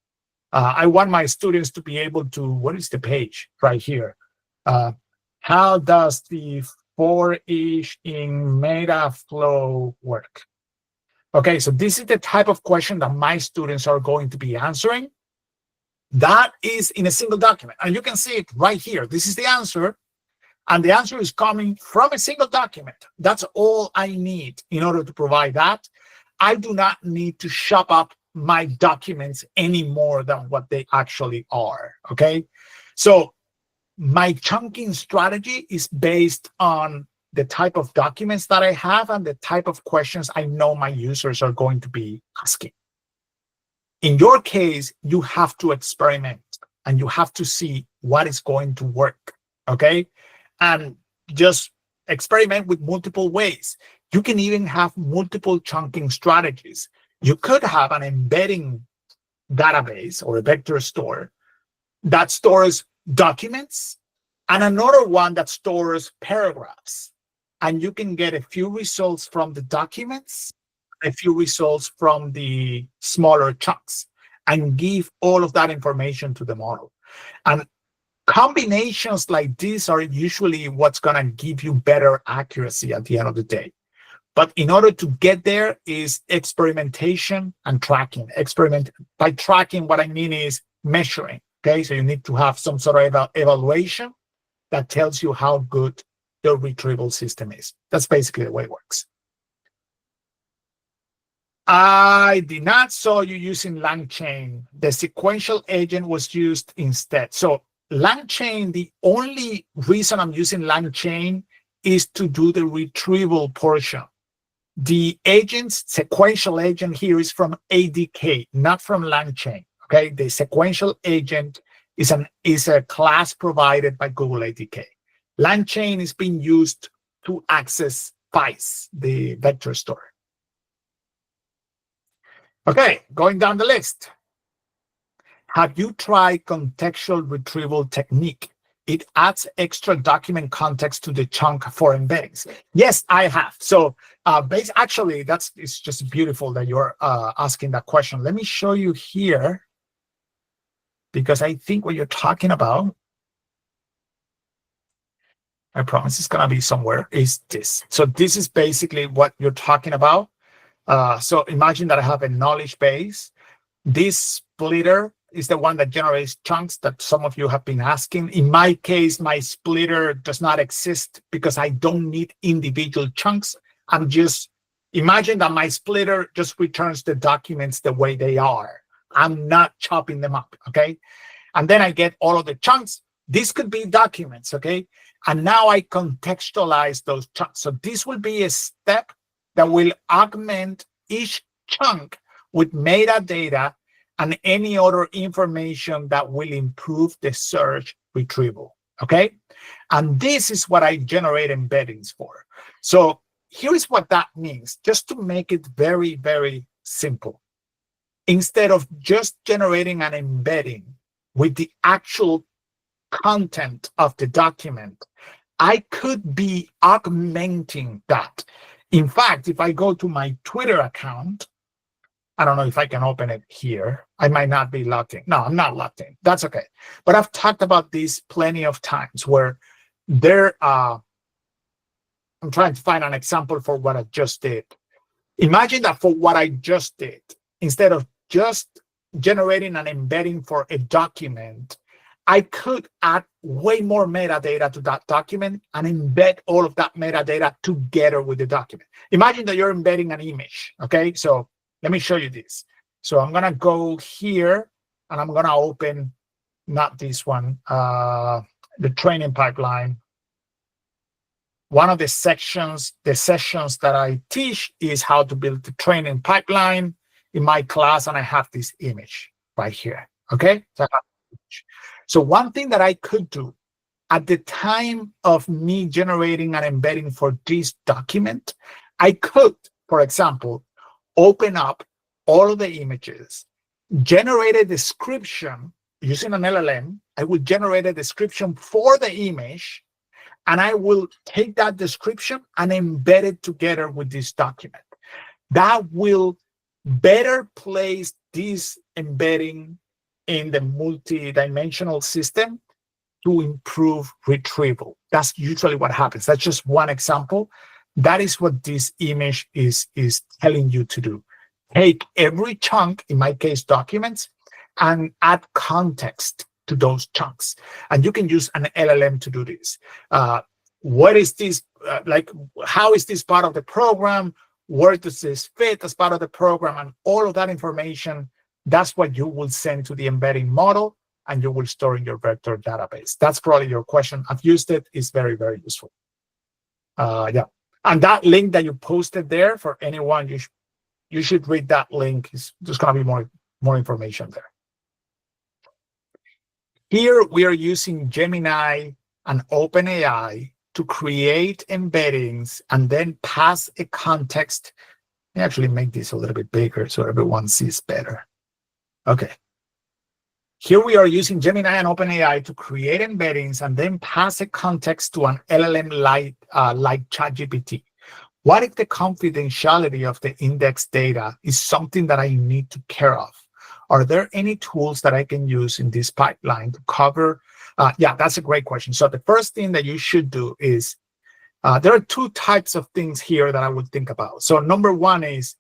[SPEAKER 1] I want my students to be able to, what is the page right here? How does the for each in Metaflow work? Okay, so this is the type of question that my students are going to be answering. That is in a single document. And you can see it right here. This is the answer. And the answer is coming from a single document. That's all I need in order to provide that. I do not need to chop up my documents any more than what they actually are, okay? So my chunking strategy is based on the type of documents that I have and the type of questions I know my users are going to be asking. In your case, you have to experiment and you have to see what is going to work, okay? And just experiment with multiple ways. You can even have multiple chunking strategies. You could have an embedding database or a vector store that stores documents and another one that stores paragraphs. And you can get a few results from the documents, a few results from the smaller chunks, and give all of that information to the model. And combinations like these are usually what's going to give you better accuracy at the end of the day. But in order to get there is experimentation and tracking. By tracking, what I mean is measuring. Okay, so you need to have some sort of evaluation that tells you how good your retrieval system is. That's basically the way it works. I did not saw you using LangChain. The sequential agent was used instead. So LangChain, the only reason I'm using LangChain is to do the retrieval portion. The agent's sequential agent here is from ADK, not from LangChain. Okay, the sequential agent is a class provided by Google ADK. LangChain is being used to access Vice, the vector store. Okay, going down the list. Have you tried contextual retrieval technique? It adds extra document context to the chunk for embeddings. Yes, I have. So actually, it's just beautiful that you're asking that question. Let me show you here, because I think what you're talking about, I promise it's going to be somewhere, is this. So this is basically what you're talking about. So imagine that I have a knowledge base. This splitter is the one that generates chunks that some of you have been asking. In my case, my splitter does not exist because I don't need individual chunks. I'm just, imagine that my splitter just returns the documents the way they are. I'm not chopping them up, okay? And then I get all of the chunks. This could be documents, okay? And now I contextualize those chunks. So this will be a step that will augment each chunk with metadata and any other information that will improve the search retrieval, okay? And this is what I generate embeddings for. So here's what that means, just to make it very, very simple. Instead of just generating an embedding with the actual content of the document, I could be augmenting that. In fact, if I go to my Twitter account, I don't know if I can open it here. I might not be logged in. No, I'm not logged in. That's okay. But I've talked about this plenty of times where I'm trying to find an example for what I just did. Imagine that for what I just did, instead of just generating an embedding for a document, I could add way more metadata to that document and embed all of that metadata together with the document. Imagine that you're embedding an image, okay? So let me show you this. So I'm going to go here, and I'm going to open, not this one, the training pipeline. One of the sessions that I teach is how to build the training pipeline in my class, and I have this image right here, okay? So one thing that I could do at the time of me generating an embedding for this document, I could, for example, open up all of the images, generate a description using an LLM. I will generate a description for the image, and I will take that description and embed it together with this document. That will better place this embedding in the multi-dimensional system to improve retrieval. That's usually what happens. That's just one example. That is what this image is telling you to do. Take every chunk, in my case, documents, and add context to those chunks. And you can use an LLM to do this. What is this, how is this part of the program? Where does this fit as part of the program? And all of that information, that's what you will send to the embedding model, and you will store in your vector database. That's probably your question. I've used it. It's very, very useful. Yeah. And that link that you posted there, for anyone, you should read that link. There's going to be more information there. Here we are using Gemini and OpenAI to create embeddings and then pass a context. Let me actually make this a little bit bigger so everyone sees better. Okay. Here we are using Gemini and OpenAI to create embeddings and then pass a context to an LLM like ChatGPT. What if the confidentiality of the index data is something that I need to care of? Are there any tools that I can use in this pipeline to cover? Yeah, that's a great question. So the first thing that you should do is, there are two types of things here that I would think about. So number one is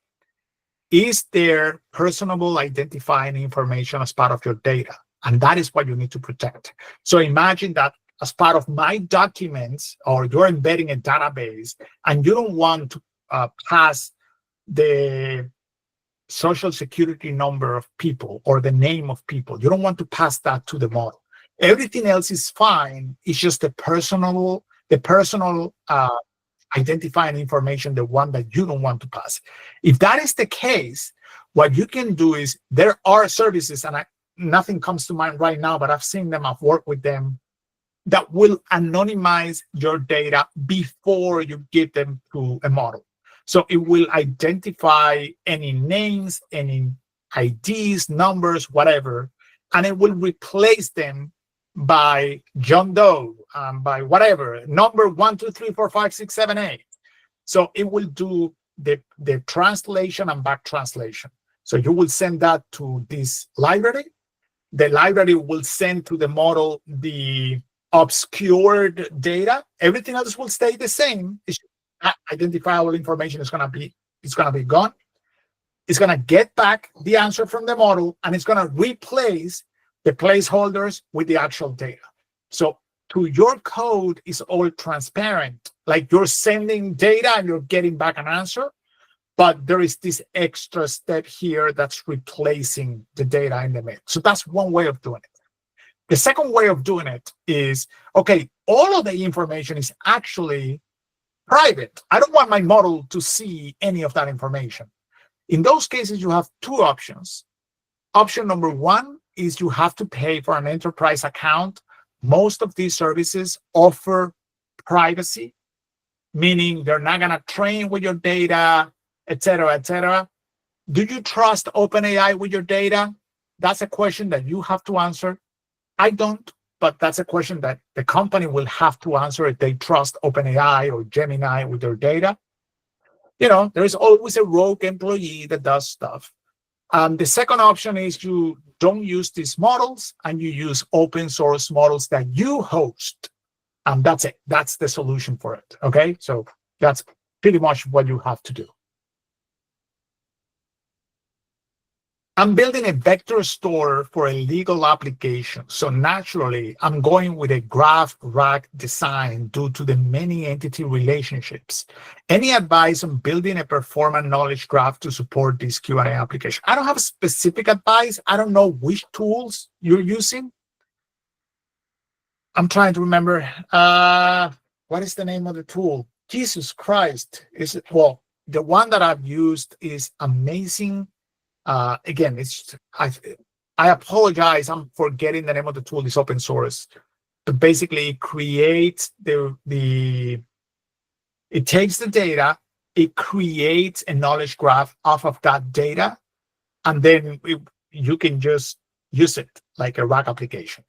[SPEAKER 1] there personable identifying information as part of your data? And that is what you need to protect. So imagine that as part of my documents, or you're embedding a database, and you don't want to pass the social security number of people or the name of people. You don't want to pass that to the model. Everything else is fine. It's just the personal identifying information, the one that you don't want to pass. If that is the case, what you can do is there are services, and nothing comes to mind right now, but I've seen them, I've worked with them, that will anonymize your data before you give them to a model. So it will identify any names, any IDs, numbers, whatever, and it will replace them by John Doe, by whatever, number 1, 2, 3, 4, 5, 6, 7, 8. So it will do the translation and back translation. So you will send that to this library. The library will send to the model the obscured data. Everything else will stay the same. Identifiable information is going to be gone. It's going to get back the answer from the model, and it's going to replace the placeholders with the actual data. So to your code is all transparent. Like you're sending data and you're getting back an answer, but there is this extra step here that's replacing the data in the middle. So that's one way of doing it. The second way of doing it is, okay, all of the information is actually private. I don't want my model to see any of that information. In those cases, you have two options. Option number one is you have to pay for an enterprise account. Most of these services offer privacy, meaning they're not going to train with your data, et cetera, et cetera. Do you trust OpenAI with your data? That's a question that you have to answer. I don't, but that's a question that the company will have to answer if they trust OpenAI or Gemini with their data. You know, there's always a rogue employee that does stuff. The second option is you don't use these models and you use open source models that you host. And that's it. That's the solution for it. Okay, so that's pretty much what you have to do. I'm building a vector store for a legal application. So naturally, I'm going with a graph rack design due to the many entity relationships. Any advice on building a performant knowledge graph to support this Q&A application? I don't have specific advice. I don't know which tools you're using. I'm trying to remember. What is the name of the tool? Jesus Christ. Well, the one that I've used is amazing. Again, I apologize. I'm forgetting the name of the tool. It's open source. But basically, it creates it takes the data, it creates a knowledge graph off of that data, and then you can just use it like a RAG application.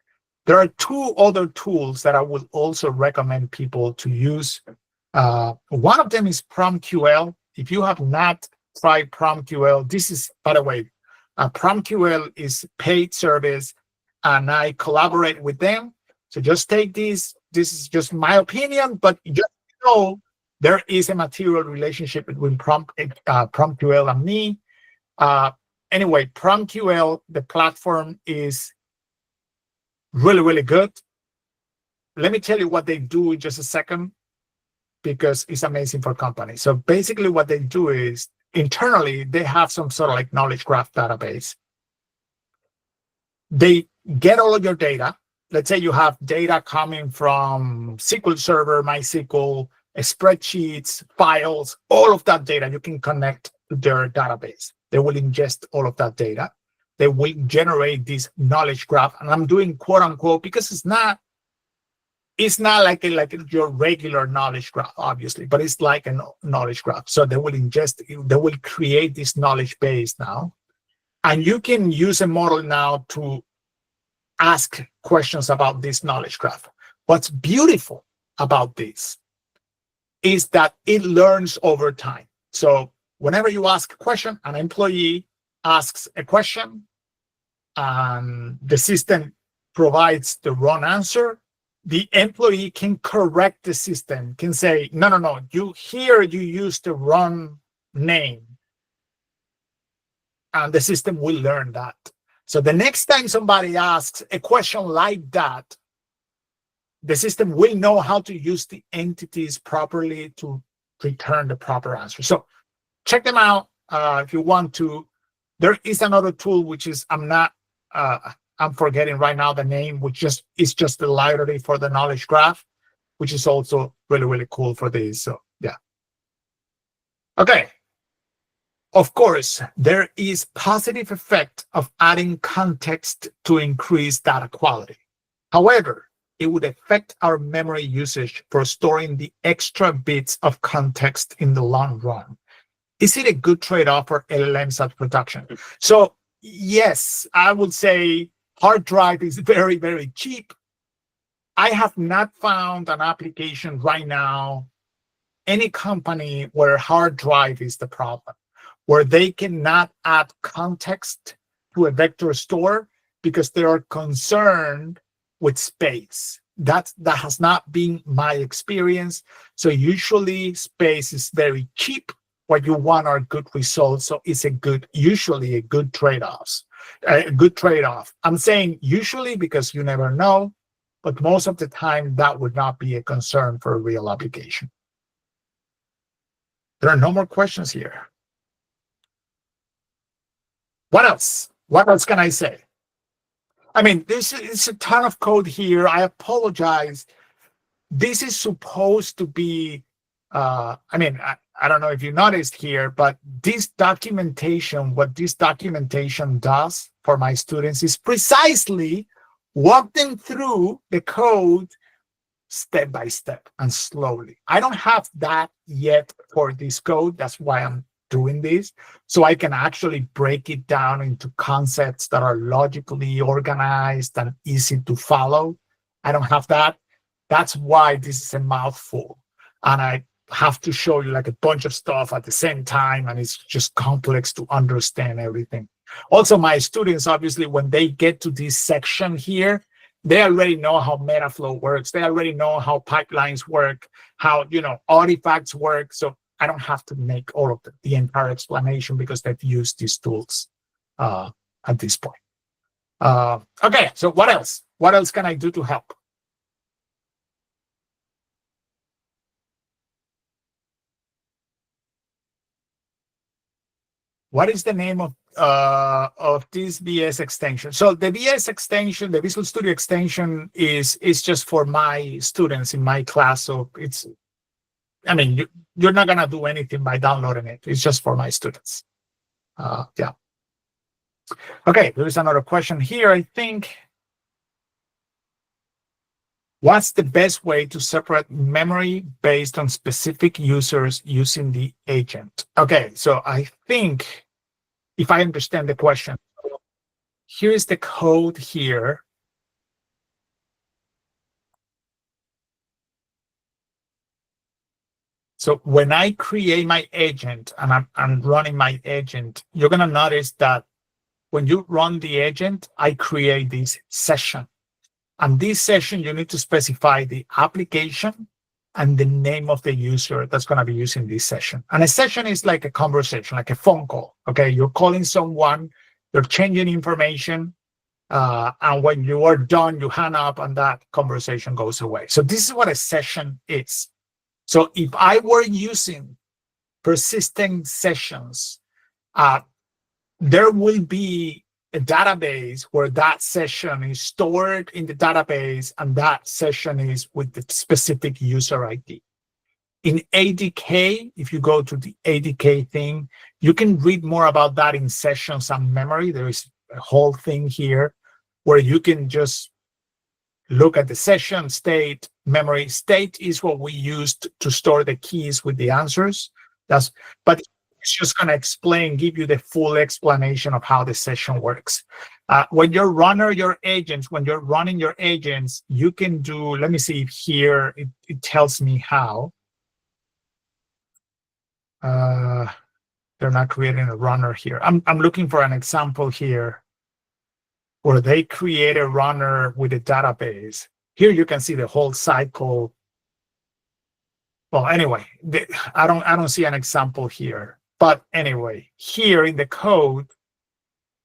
[SPEAKER 1] There are two other tools that I would also recommend people to use. One of them is PromQL. If you have not tried PromQL, this is, by the way, PromQL is paid service, and I collaborate with them. So just take this. This is just my opinion, but just know there is a material relationship between PromQL and me. Anyway, PromQL, the platform is really, really good. Let me tell you what they do in just a second, because it's amazing for companies. So basically what they do is internally, they have some sort of like knowledge graph database. They get all of your data. Let's say you have data coming from SQL Server, MySQL, spreadsheets, files, all of that data you can connect to their database. They will ingest all of that data. They will generate this knowledge graph. And I'm doing quote unquote, because it's not like your regular knowledge graph, obviously, but it's like a knowledge graph. So they will they will create this knowledge base now. And you can use a model now to ask questions about this knowledge graph. What's beautiful about this is that it learns over time. So whenever you ask a question, an employee asks a question, and the system provides the wrong answer, the employee can correct the system, can say, no, you used the wrong name. And the system will learn that. So the next time somebody asks a question like that, the system will know how to use the entities properly to return the proper answer. So check them out if you want to. There is another tool, which is, I'm forgetting right now the name, which is just the library for the knowledge graph, which is also really, really cool for this. So Yeah. Okay. Of course, there is positive effect of adding context to increase data quality. However, it would affect our memory usage for storing the extra bits of context in the long run. Is it a good trade-off for LLMs at production? So yes, I would say hard drive is very, very cheap. I have not found an application right now, any company where hard drive is the problem, where they cannot add context to a vector store because they are concerned with space. That has not been my experience. So usually space is very cheap. What you want are good results. So it's usually a good trade-offs, a good trade-off. I'm saying usually because you never know, but most of the time that would not be a concern for a real application. There are no more questions here. What else? What else can I say? I mean, this is a ton of code here. I apologize. This is supposed to be, I don't know if you noticed here, but this documentation, what this documentation does for my students is precisely walk them through the code step by step and slowly. I don't have that yet for this code. That's why I'm doing this. So I can actually break it down into concepts that are logically organized and easy to follow. I don't have that. That's why this is a mouthful. And I have to show you like a bunch of stuff at the same time. And it's just complex to understand everything. Also, my students, obviously, when they get to this section here, they already know how Metaflow works. They already know how pipelines work, how artifacts work. So I don't have to make all of the entire explanation because they've used these tools at this point. Okay, so what else? What else can I do to help? What is the name of this VS extension? So the VS extension, the Visual Studio extension, is just for my students in my class. So it's, I mean, you're not gonna do anything by downloading it. It's just for my students. Yeah. Okay, there is another question here. I think, what's the best way to separate memory based on specific users using the agent? Okay, so I think, if I understand the question, here is the code here. So when I create my agent and I'm running my agent, you're going to notice that when you run the agent, I create this session. And this session, you need to specify the application and the name of the user that's going to be using this session. And a session is like a conversation, like a phone call. Okay, you're calling someone, you're changing information, and when you are done, you hang up and that conversation goes away. So this is what a session is. So if I were using persistent sessions, there will be a database where that session is stored in the database, and that session is with the specific user ID. In ADK, if you go to the ADK thing, you can read more about that in sessions and memory. There is a whole thing here where you can just look at the session state. Memory state is what we used to store the keys with the answers. But it's just going to explain, give you the full explanation of how the session works. When you're running your agents, you can do, let me see if here it tells me how. They're not creating a runner here. I'm looking for an example here where they create a runner with a database. Here you can see the whole cycle. Well, anyway, I don't see an example here. But anyway, here in the code,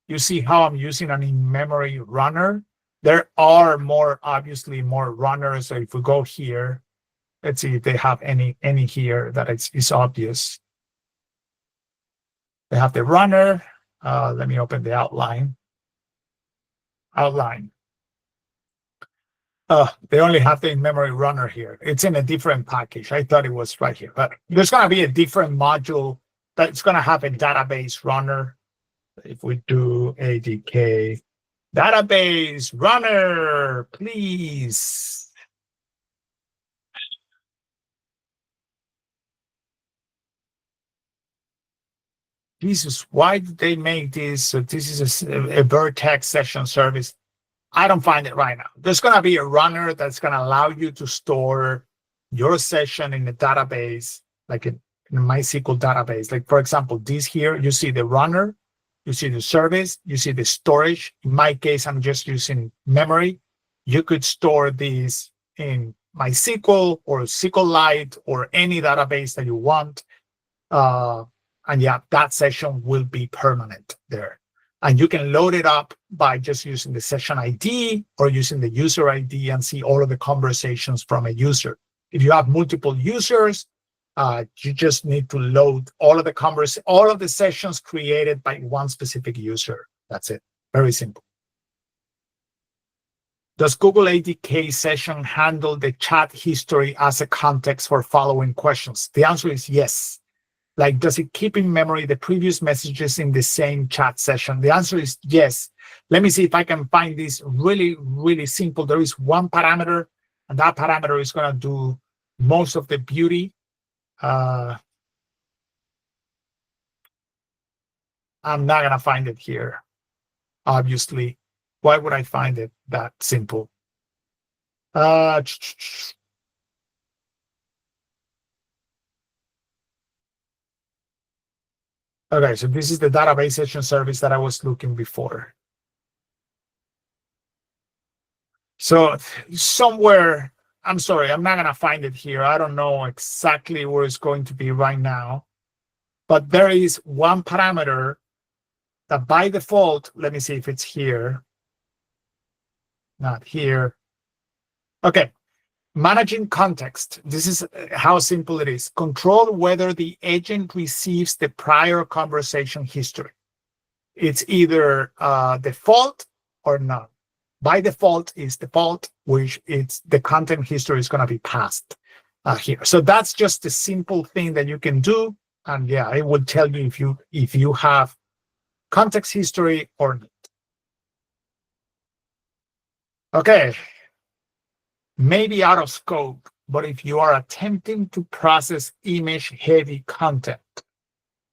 [SPEAKER 1] you see how I'm using an in-memory runner. There are obviously more runners. So if we go here, let's see if they have any here that is obvious. They have the runner. Let me open the outline. They only have the in-memory runner here. It's in a different package. I thought it was right here, but there's going to be a different module that's going to have a database runner. If we do ADK database runner, please. Jesus, why did they make this? So this is a Vertex session service. I don't find it right now. There's going to be a runner that's going to allow you to store your session in a database, like in a MySQL database. Like, for example, this here, you see the runner, you see the service, you see the storage. In my case, I'm just using memory. You could store these in MySQL or SQLite or any database that you want. And yeah, that session will be permanent there. And you can load it up by just using the session ID or using the user ID and see all of the conversations from a user. If you have multiple users, you just need to load all of the sessions created by one specific user. That's it. Very simple. Does Google ADK session handle the chat history as a context for following questions? The answer is yes. Like, does it keep in memory the previous messages in the same chat session? The answer is yes. Let me see if I can find this really, really simple. There is one parameter, and that parameter is going to do most of the beauty. I'm not going to find it here, obviously. Why would I find it that simple? Okay, so this is the database session service that I was looking before. So somewhere, I'm sorry, I'm not going to find it here. I don't know exactly where it's going to be right now. But there is one parameter that by default, let me see if it's here. Not here. Okay. Managing context. This is how simple it is. Control whether the agent receives the prior conversation history. It's either default or not. By default is default, which it's the content history is going to be passed here. So that's just a simple thing that you can do. And yeah, it will tell you if you have context history or not. Okay. Maybe out of scope, but if you are attempting to process image-heavy content,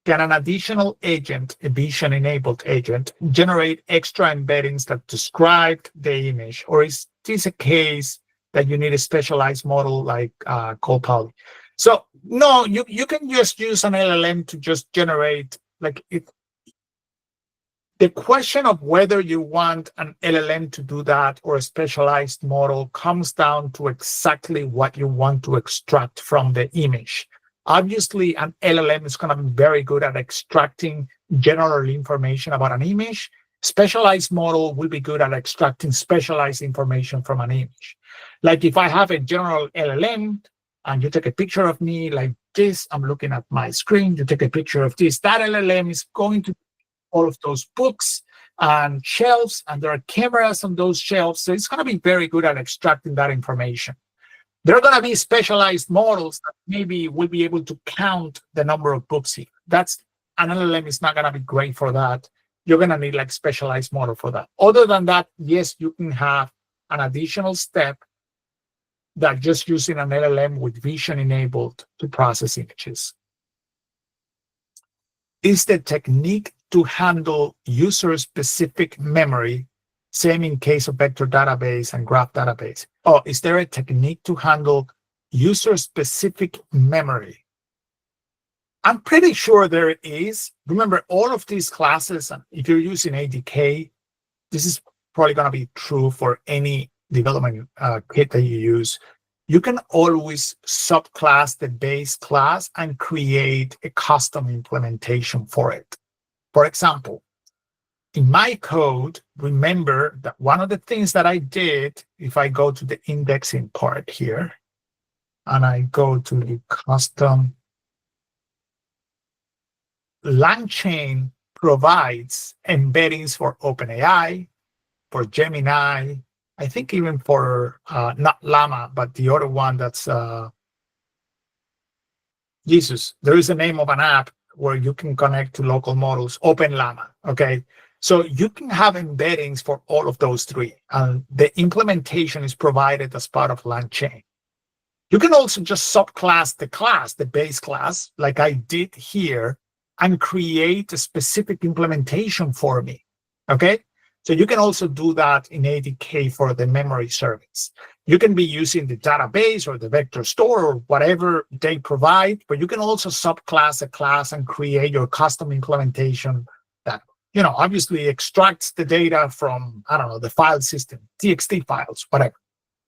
[SPEAKER 1] can an additional agent, a vision-enabled agent, generate extra embeddings that describe the image? Or is this a case that you need a specialized model like Copilot? So no, you can just use an LLM to just generate, like it. The question of whether you want an LLM to do that or a specialized model comes down to exactly what you want to extract from the image. Obviously, an LLM is going to be very good at extracting general information about an image. Specialized model will be good at extracting specialized information from an image. Like if I have a general LLM and you take a picture of me like this, I'm looking at my screen, you take a picture of this, that LLM is going to all of those books and shelves, and there are cameras on those shelves. So it's going to be very good at extracting that information. There are going to be specialized models that maybe will be able to count the number of books here. That's an LLM is not going to be great for that. You're going to need like specialized model for that. Other than that, yes, you can have an additional step that just using an LLM with vision enabled to process images. Is the technique to handle user-specific memory, same in case of vector database and graph database? Oh, is there a technique to handle user-specific memory? I'm pretty sure there is. Remember, all of these classes, if you're using ADK, this is probably going to be true for any development kit that you use. You can always subclass the base class and create a custom implementation for it. For example, in my code, remember that one of the things that I did, if I go to the indexing part here, and I go to the custom, LangChain provides embeddings for OpenAI, for Gemini, I think even for not Llama, but the other one that's Jesus. There is a name of an app where you can connect to local models, Open Llama. Okay. So you can have embeddings for all of those three, and the implementation is provided as part of LangChain. You can also just subclass the base class, like I did here, and create a specific implementation for me. Okay. So you can also do that in ADK for the memory service. You can be using the database or the vector store or whatever they provide, but you can also subclass a class and create your custom implementation that, obviously extracts the data from, I don't know, the file system, TXT files, whatever.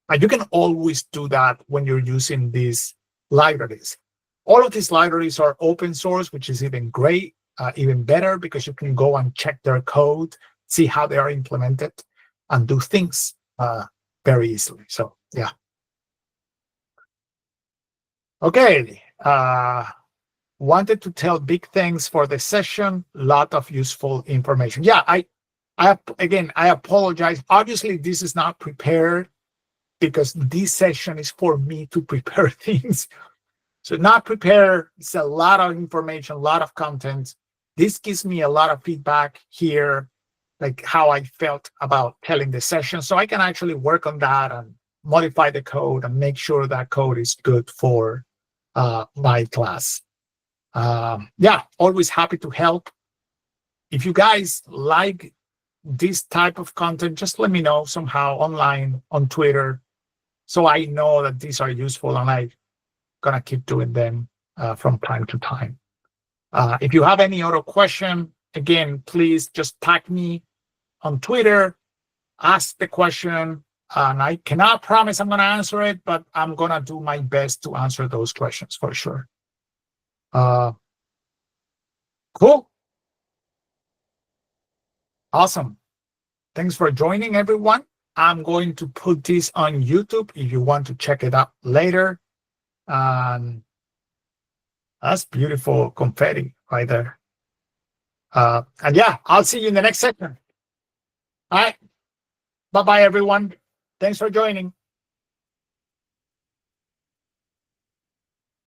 [SPEAKER 1] And you can always do that when you're using these libraries. All of these libraries are open source, which is even great, even better, because you can go and check their code, see how they are implemented, and do things very easily. So, yeah. Okay. Wanted to tell big thanks for the session. Lot of useful information. Yeah, I apologize. Obviously, this is not prepared because this session is for me to prepare things. So not prepare, it's a lot of information, a lot of content. This gives me a lot of feedback here, like how I felt about telling the session. So I can actually work on that and modify the code and make sure that code is good for my class. Yeah, always happy to help. If you guys like this type of content, just let me know somehow online on Twitter, so I know that these are useful and I'm gonna keep doing them from time to time. If you have any other question, again, please just tag me on Twitter, ask the question, and I cannot promise I'm gonna answer it, but I'm gonna do my best to answer those questions for sure. Cool. Awesome. Thanks for joining, everyone. I'm going to put this on YouTube if you want to check it out later. That's beautiful confetti right there. And yeah, I'll see you in the next section. All right. Bye-bye, everyone. Thanks for joining.